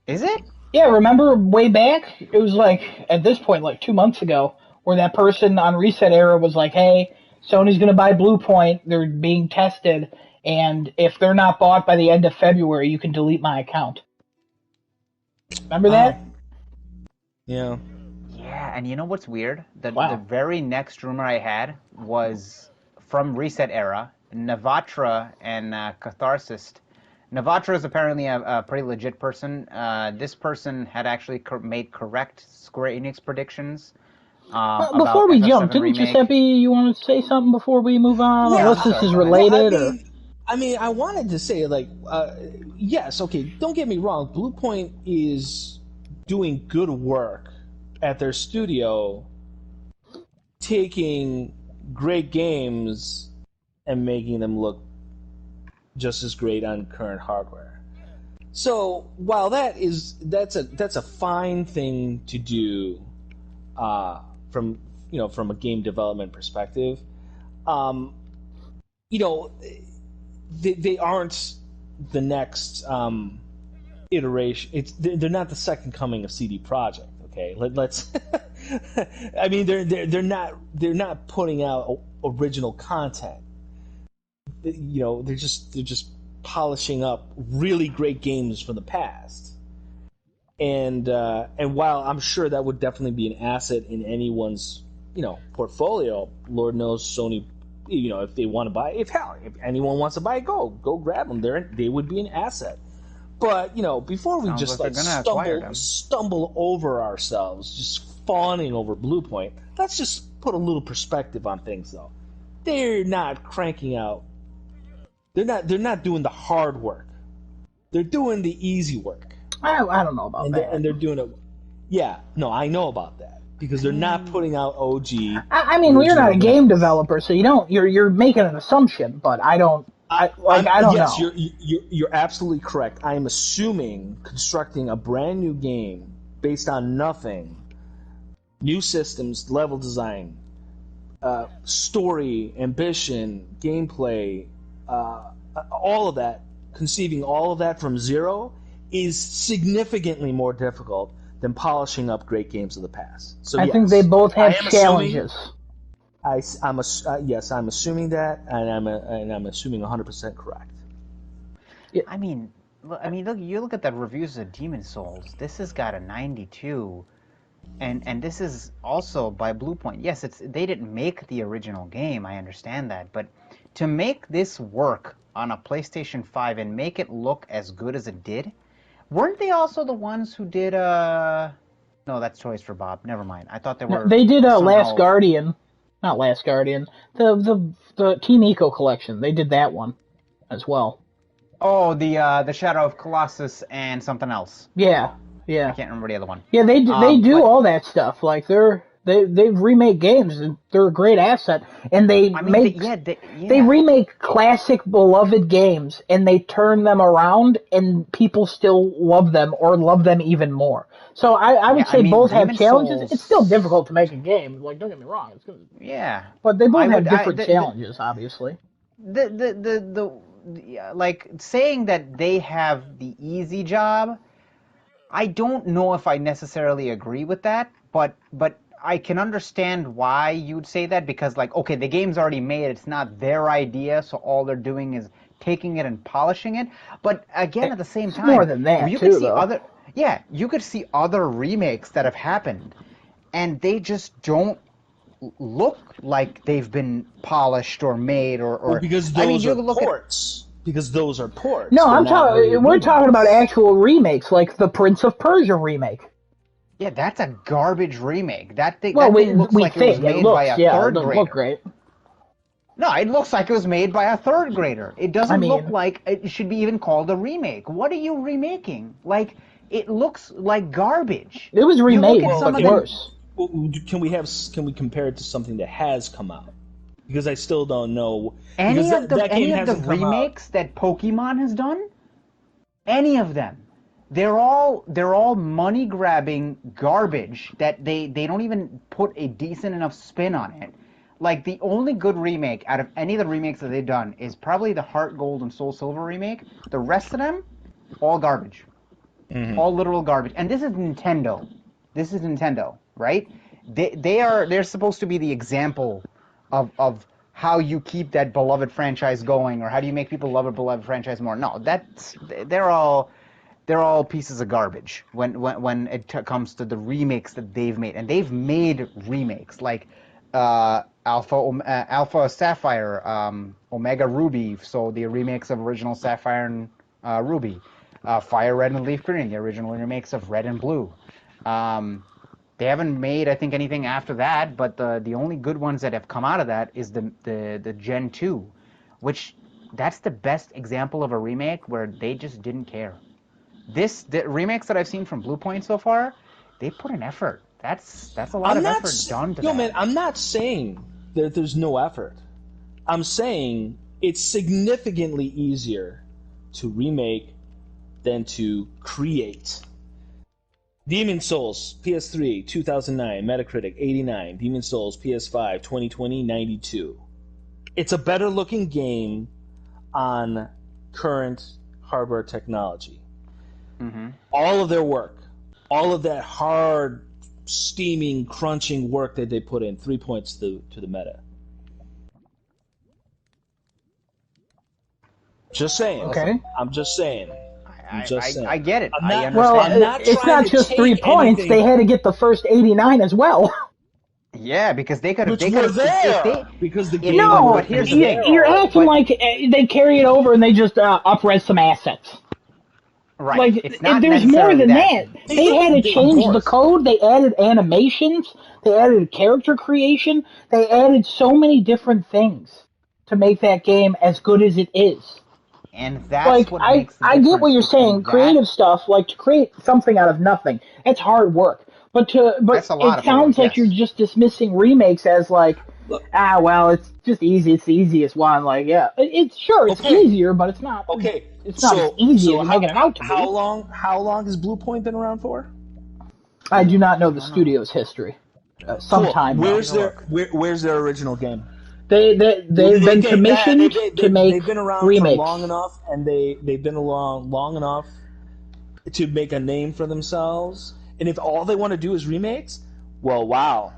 Is it? Yeah, remember way back? It was like, at this point, like 2 months ago, where that person on Reset Era was like, hey, Sony's going to buy Bluepoint. They're being tested. And if they're not bought by the end of February, you can delete my account. Remember that? Yeah. Yeah, and you know what's weird? The Wow. very next rumor I had was from Reset Era, Navatra and Catharsis. Navatra is apparently a pretty legit person. This person had actually made correct Square Enix predictions. Before we jump, didn't Giuseppe, you want to say something before we move on? Yeah, Unless this is related, I mean, I wanted to say, like, yes, okay, don't get me wrong. Bluepoint is doing good work at their studio, taking great games and making them look just as great on current hardware. So while that's a fine thing to do from a game development perspective, they aren't the next iteration. They're not the second coming of CD Projekt. Okay, let's. I mean, they're not putting out original content. They're just polishing up really great games from the past. And while I'm sure that would definitely be an asset in anyone's portfolio, Lord knows Sony, if they want to buy it, if anyone wants to buy it, go grab them. They would be an asset. But before we just stumble over ourselves, just fawning over Bluepoint, let's just put a little perspective on things. Though they're not cranking out, they're not doing the hard work. They're doing the easy work. I don't know about that. And they're doing it. Yeah, no, I know about that because they're not putting out OG. I mean, we're not a game developer, so you're making an assumption, but I don't. I don't know. You're absolutely correct. I am assuming constructing a brand new game based on nothing, new systems, level design, story, ambition, gameplay, all of that, conceiving all of that from zero is significally more difficult than polishing up great games of the past. So I think they both have challenges. I'm assuming that, and I'm assuming 100% correct. I mean, look, you look at the reviews of Demon's Souls. This has got a 92, and this is also by Bluepoint. Yes, they didn't make the original game. I understand that, but to make this work on a PlayStation 5 and make it look as good as it did, weren't they also the ones who did No, that's Toys for Bob. Never mind. I thought they were. They did Last Guardian. Not Last Guardian. The Team Eco collection. They did that one as well. Oh, the Shadow of Colossus and something else. Yeah. I can't remember the other one. Yeah, they do all that stuff. Like they remake games, and they're a great asset. And they remake classic beloved games, and they turn them around, and people still love them or love them even more. So I would say both have challenges. It's still difficult to make a game. Like, don't get me wrong, it's gonna. Yeah. But they both have different challenges, obviously. Like saying that they have the easy job, I don't know if I necessarily agree with that, but I can understand why you'd say that, because, like, okay, the game's already made, it's not their idea, so all they're doing is taking it and polishing it. But again, at the same time, more than that, you could see you could see other remakes that have happened, and they just don't look like they've been polished or made or because those are ports. Because those are ports. No, we're talking about actual remakes, like the Prince of Persia remake. Yeah, that's a garbage remake. That thing looks like it was made by a third grader. Look great. No, it looks like it was made by a third grader. It doesn't look like it should be even called a remake. What are you remaking? Like, it looks like garbage. It was remade, but worse. Can we compare it to something that has come out? Because I still don't know. Any of the remakes that Pokemon has done? Any of them? They're all money grabbing garbage that they don't even put a decent enough spin on it. Like, the only good remake out of any of the remakes that they've done is probably the Heart Gold and Soul Silver remake. The rest of them, all garbage. Mm-hmm. All literal garbage. And this is Nintendo. Right? They're supposed to be the example of how you keep that beloved franchise going, or how do you make people love a beloved franchise more. No, they're all pieces of garbage when it comes to the remakes that they've made. And they've made remakes like Alpha Sapphire, Omega Ruby, so the remakes of original Sapphire and Ruby, Fire Red and Leaf Green, the original remakes of Red and Blue. They haven't made, I think, anything after that, but the only good ones that have come out of that is the Gen 2, which that's the best example of a remake where they just didn't care. The remakes that I've seen from Bluepoint so far, they put an effort. That's a lot of effort done to that. Man, I'm not saying that there's no effort. I'm saying it's significantly easier to remake than to create. Demon Souls, PS3, 2009, Metacritic, 89. Demon Souls, PS5, 2020, 92. It's a better looking game on current hardware technology. Mm-hmm. All of their work, all of that hard, steaming, crunching work that they put in, 3 points to the meta. Just saying. Okay. I'm just saying. I get it. I'm I not, understand. Well, I'm not it's trying not to just 3 take points. anything. They had to get the first 89 as well. Yeah, because they could have. Which They were could there have. because the game. No, but here's the was thing. there you're already. acting But like they carry it over and they just up-res some assets. right, Like, it's not there's more necessarily than that. that. They They had to did. Of change the course. code. They added animations. They added character creation. They added so many different things to make that game as good as it is. And that's Like, what I, makes the I get what difference you're between saying. that. Creative stuff, like to create something out of nothing, that's hard work. But That's a lot it of hard sounds work. like you're Yes. just dismissing remakes as like, Look, well, it's just easy. It's the easiest one. Like, yeah, it's sure it's okay. easier, but it's not. Okay. It's not as easy as you're making it out to be. How long has Blue Point been around for? I do not know the don't know. studio's history. Cool. Sometime now. Where's their original game? They've been commissioned to make they've been around for remakes. long enough, and they've been along long enough to make a name for themselves. And if all they want to do is remakes, well, wow,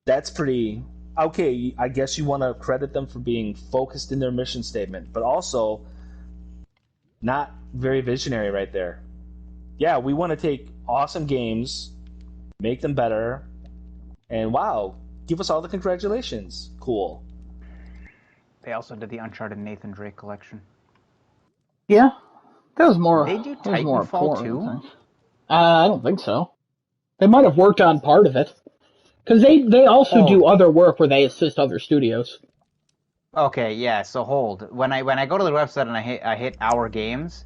that's pretty okay. I guess you want to credit them for being focused in their mission statement, but also not very visionary right there. Yeah, we want to take awesome games, make them better, and wow, give us all the congratulations. Cool. They also did the Uncharted Nathan Drake collection. Yeah, that was more. They do that was more Titanfall important. too? I don't think so. They might have worked on part of it because they also do other work where they assist other studios. Okay, yeah. So hold. When I go to the website and I hit Our Games,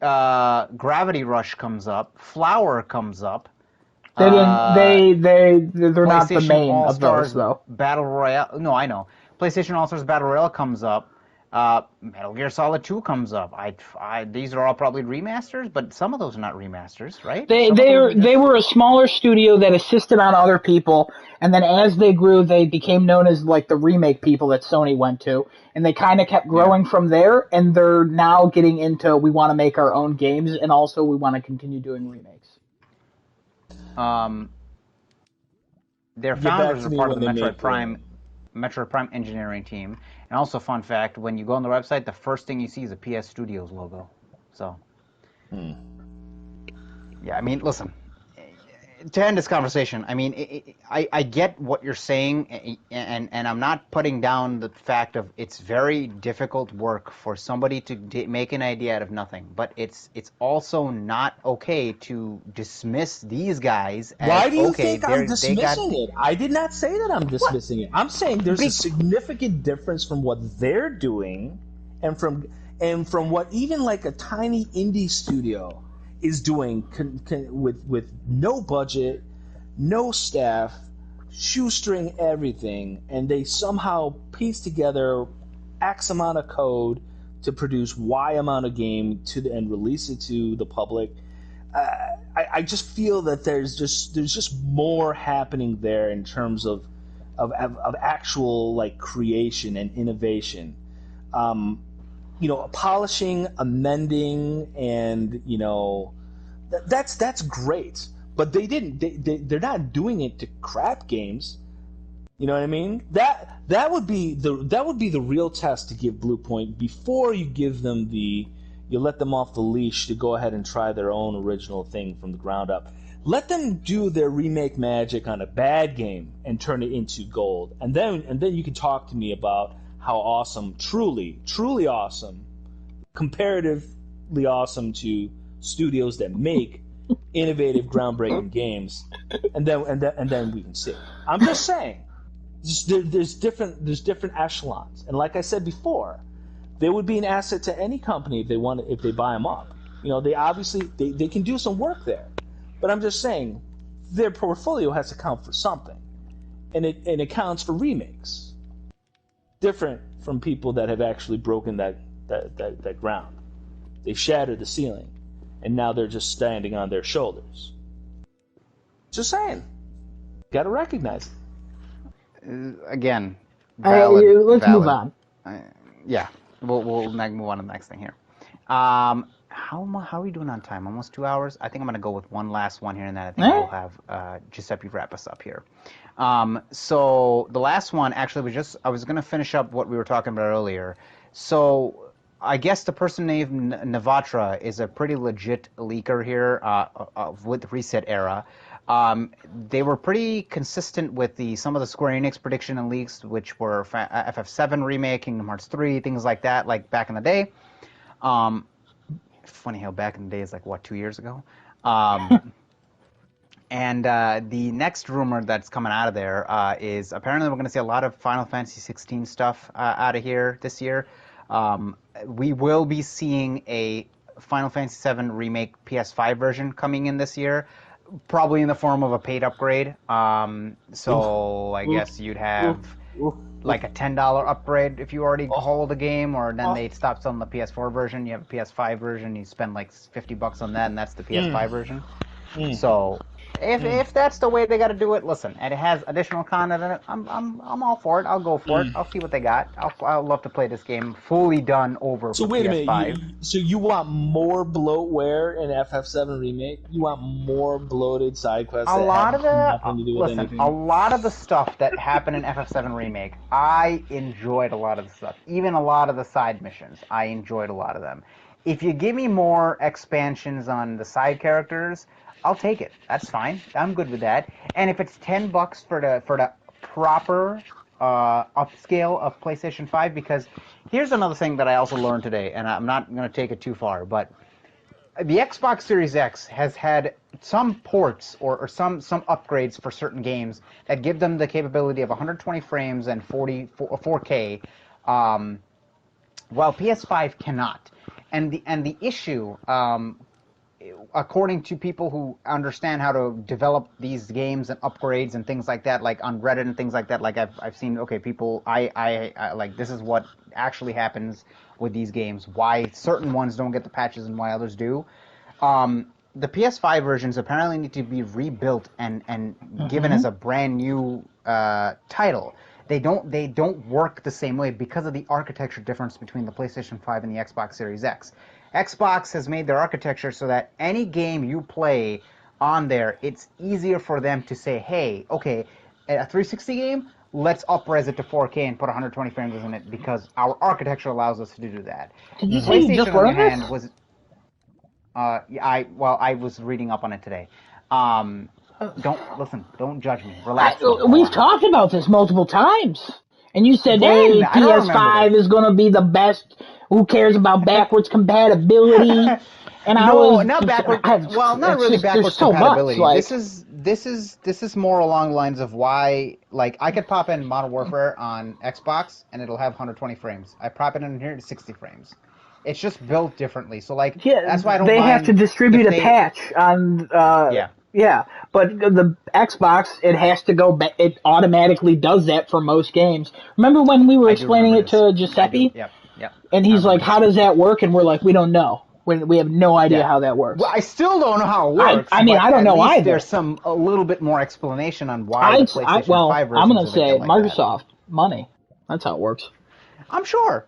Gravity Rush comes up, Flower comes up. They didn't. They're not the PlayStation main All of those Stars though. Battle Royale. No, I know. PlayStation All Stars Battle Royale comes up. Metal Gear Solid 2 comes up. These are all probably remasters, but some of those are not remasters, right? They were a smaller studio that assisted on other people, and then as they grew, they became known as like the remake people that Sony went to, and they kind of kept growing from there. And they're now getting into we want to make our own games, and also we want to continue doing remakes. Their founders are part of the Metroid Prime engineering team. And also, fun fact, when you go on the website, the first thing you see is a PS Studios logo. So, yeah, I mean, listen, to end this conversation, I mean, I get what you're saying, and I'm not putting down the fact of it's very difficult work for somebody to make an idea out of nothing. But it's also not okay to dismiss these guys as, why do you okay, think I'm dismissing it? I did not say that I'm dismissing it. I'm saying there's a significant difference from what they're doing and from what even like a tiny indie studio is doing with no budget, no staff, shoestring everything, and they somehow piece together X amount of code to produce Y amount of game and release it to the public. I just feel that there's just more happening there in terms of actual like creation and innovation. Polishing, amending, and that's great. But they didn't. They're not doing it to crap games. You know what I mean? That would be the real test to give Blue Point before you give them you let them off the leash to go ahead and try their own original thing from the ground up. Let them do their remake magic on a bad game and turn it into gold, and then you can talk to me about how awesome, truly awesome, comparatively awesome to studios that make innovative, groundbreaking games, and then we can see. I'm just saying, there's different echelons, and like I said before, they would be an asset to any company if they buy them up. They obviously they can do some work there, but I'm just saying their portfolio has to count for something, and it counts for remakes. different from people that have actually broken that ground. They've shattered the ceiling, and now they're just standing on their shoulders. Just saying. Got to recognize it. Again, valid. Let's move on. Yeah, we'll move on to the next thing here. How are we doing on time? Almost 2 hours? I think I'm going to go with one last one here, and then I think we'll have Giuseppe wrap us up here. So the last one actually I was going to finish up what we were talking about earlier. So I guess the person named Navatra is a pretty legit leaker here with the Reset Era. They were pretty consistent with some of the Square Enix prediction and leaks, which were FF7 remake, Kingdom Hearts 3, things like that, like back in the day. Funny how back in the day is like, what, 2 years ago? And the next rumor that's coming out of there is apparently we're going to see a lot of Final Fantasy 16 stuff out of here this year. We will be seeing a Final Fantasy 7 remake PS5 version coming in this year, probably in the form of a paid upgrade. So I guess you'd have like a $10 upgrade if you already hold the game, or then they stop selling the PS4 version. You have a PS5 version, you spend like $50 on that, and that's the PS5 version. So if that's the way they got to do it, listen, and it has additional content in it, I'm all for it. I'll go for it. I'll see what they got. I'll love to play this game fully done over. So wait PS5. a minute. So you want more bloatware in FF7 remake? You want more bloated side quests? A lot of the stuff that happened in FF7 remake, I enjoyed a lot of the stuff. Even a lot of the side missions, I enjoyed a lot of them. If you give me more expansions on the side characters, I'll take it. That's fine. I'm good with that. And if it's $10 for the proper upscale of PlayStation 5, because here's another thing that I also learned today, and I'm not going to take it too far, but the Xbox Series X has had some ports or some upgrades for certain games that give them the capability of 120 frames and 4K, while PS5 cannot. And the issue, according to people who understand how to develop these games and upgrades and things like that, like on Reddit and things like that, like I've seen, okay, people, I like, this is what actually happens with these games, why certain ones don't get the patches and why others do. The PS5 versions apparently need to be rebuilt and given as a brand new title. They don't work the same way because of the architecture difference between the PlayStation 5 and the Xbox Series X. Xbox has made their architecture so that any game you play on there, it's easier for them to say, hey, okay, a 360 game, let's up-res it to 4K and put 120 frames in it because our architecture allows us to do that. Did you say you just learned this? Was, I was reading up on it today. Don't judge me. Relax. We've talked about this multiple times. And you said, hey, PS5 is going to be the best. Who cares about backwards compatibility? And not backwards. Well, not really backwards compatibility. This is more along the lines of why, like, I could pop in Modern Warfare on Xbox and it'll have 120 frames. I pop it in here to 60 frames. It's just built differently. So, like, that's why I don't. They have to distribute a patch on. Yeah, but the Xbox, it has to go back. It automatically does that for most games. Remember when we were explaining it to Giuseppe? Yep. And he's like, how does that work? And we're like, we don't know. We have no idea how that works. Well, I still don't know how it works. I mean, I don't know either. There's a little bit more explanation on why the PlayStation 5 version. I'm going to say like Microsoft money. That's how it works. I'm sure.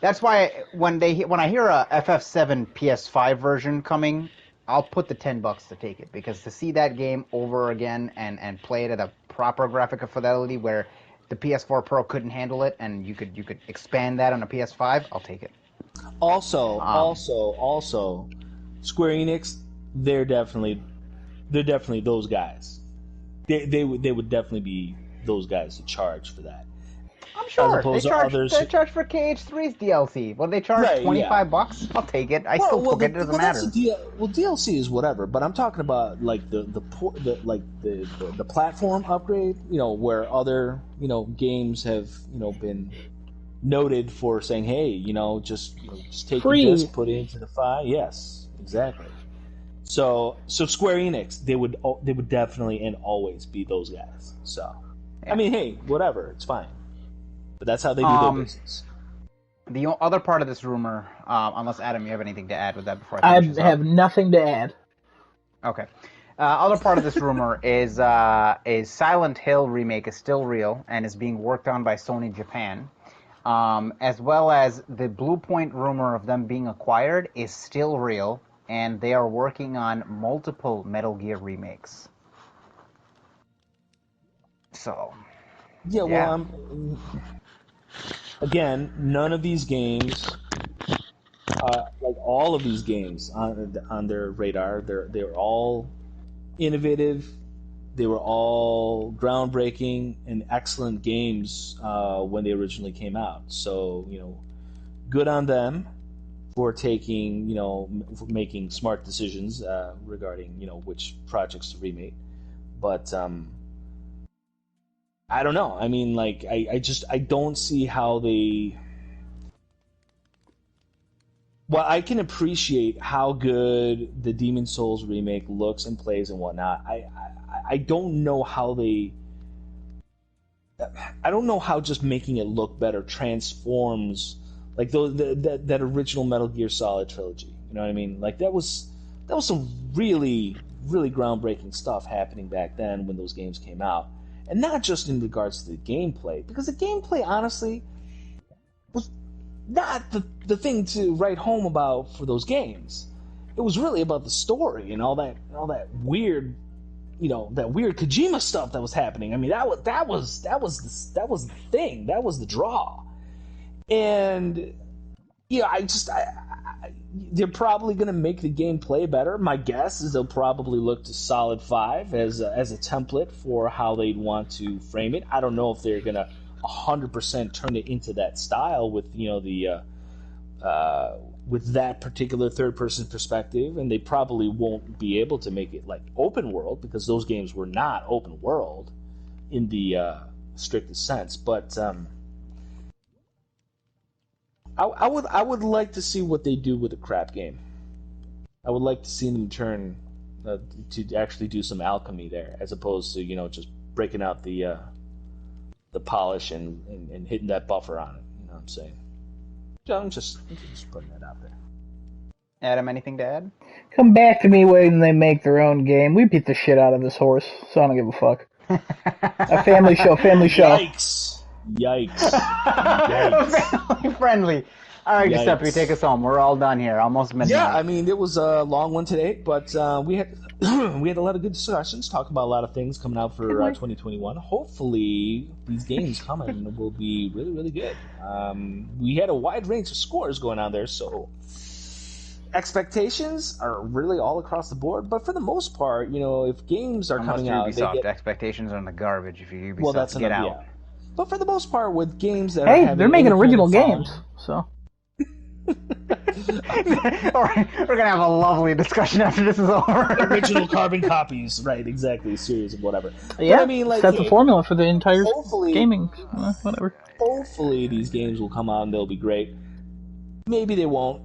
That's why when I hear a FF7 PS5 version coming, I'll put the $10 to take it, because to see that game over again and play it at a proper graphical fidelity where the PS4 Pro couldn't handle it, and you could expand that on a PS5, I'll take it. Also, Square Enix, they're definitely those guys. They would definitely be those guys to charge for that. I'm sure they charge for KH3's DLC. What do they charge? $25? I'll take it. I still took it. It doesn't matter. DLC is whatever, but I'm talking about like the platform upgrade. You know, where other games have been noted for saying, hey, just take the disc, put it into the file. Yes, exactly. So Square Enix, they would definitely and always be those guys. So I mean, hey, whatever, it's fine. But that's how they do their business. The other part of this rumor, unless Adam, you have anything to add with that before I I finish this have up? nothing to add. Okay. Other part of this rumor is Silent Hill remake is still real and is being worked on by Sony Japan, as well as the Blue Point rumor of them being acquired is still real, and they are working on multiple Metal Gear remakes. So, Yeah, well, again, none of these games, like all of these games on their radar, they're all innovative. They were all groundbreaking and excellent games when they originally came out. So, good on them for taking, for making smart decisions regarding, which projects to remake. But I don't know. I mean, like, I don't see how they. Well, I can appreciate how good the Demon Souls remake looks and plays and whatnot. I don't know how they. I don't know how just making it look better transforms like that original Metal Gear Solid trilogy. You know what I mean? Like that was some really groundbreaking stuff happening back then when those games came out, and not just in regards to the gameplay, because the gameplay honestly was not the thing to write home about for those games. It was really about the story and all that weird, that weird Kojima stuff that was happening. I mean, that was the thing. That was the draw. And they're probably going to make the gameplay better. My guess is they'll probably look to Solid 5 as a template for how they'd want to frame it. I don't know if they're going to 100% turn it into that style with with that particular third-person perspective, and they probably won't be able to make it like open world because those games were not open world in the strictest sense. But I would like to see what they do with a crap game. I would like to see them turn to actually do some alchemy there, as opposed to just breaking out the polish and hitting that buffer on it. You know what I'm saying? I'm just putting that out there. Adam, anything to add? Come back to me when they make their own game. We beat the shit out of this horse, so I don't give a fuck. A family show. Yikes. Family friendly. All right, Giuseppe, take us home. We're all done here. Almost midnight. Yeah, I mean, it was a long one today, but we had a lot of good discussions, talking about a lot of things coming out for 2021. Hopefully, these games coming will be really, really good. We had a wide range of scores going on there, so expectations are really all across the board. But for the most part, if games are coming out, Ubisoft expectations are in the garbage. If you Ubisoft, well, that's get out. Yeah. But for the most part, with games that they're making original games, so. We're gonna have a lovely discussion after this is over. Original carbon copies, right? Exactly, series of whatever. Yeah, but I mean, like, that's the formula for the entire gaming. Whatever. Hopefully, these games will come out and they'll be great. Maybe they won't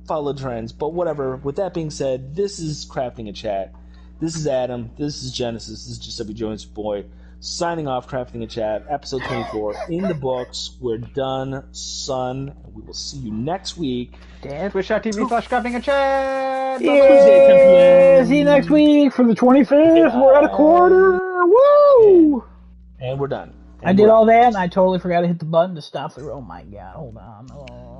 follow trends, but whatever. With that being said, this is Crafting a Chat. This is Adam. This is Genesis. This is Giuseppe Jones' boy. Signing off, Crafting a Chat, episode 24 in the books. We're done, son. We will see you next week. Twitch.tv/crafting-a-chat. Yeah, see you next week for the 25th. We're at a quarter. Woo! And we're done. I did all that, and I totally forgot to hit the button to stop the. Oh my god! Hold on. Oh.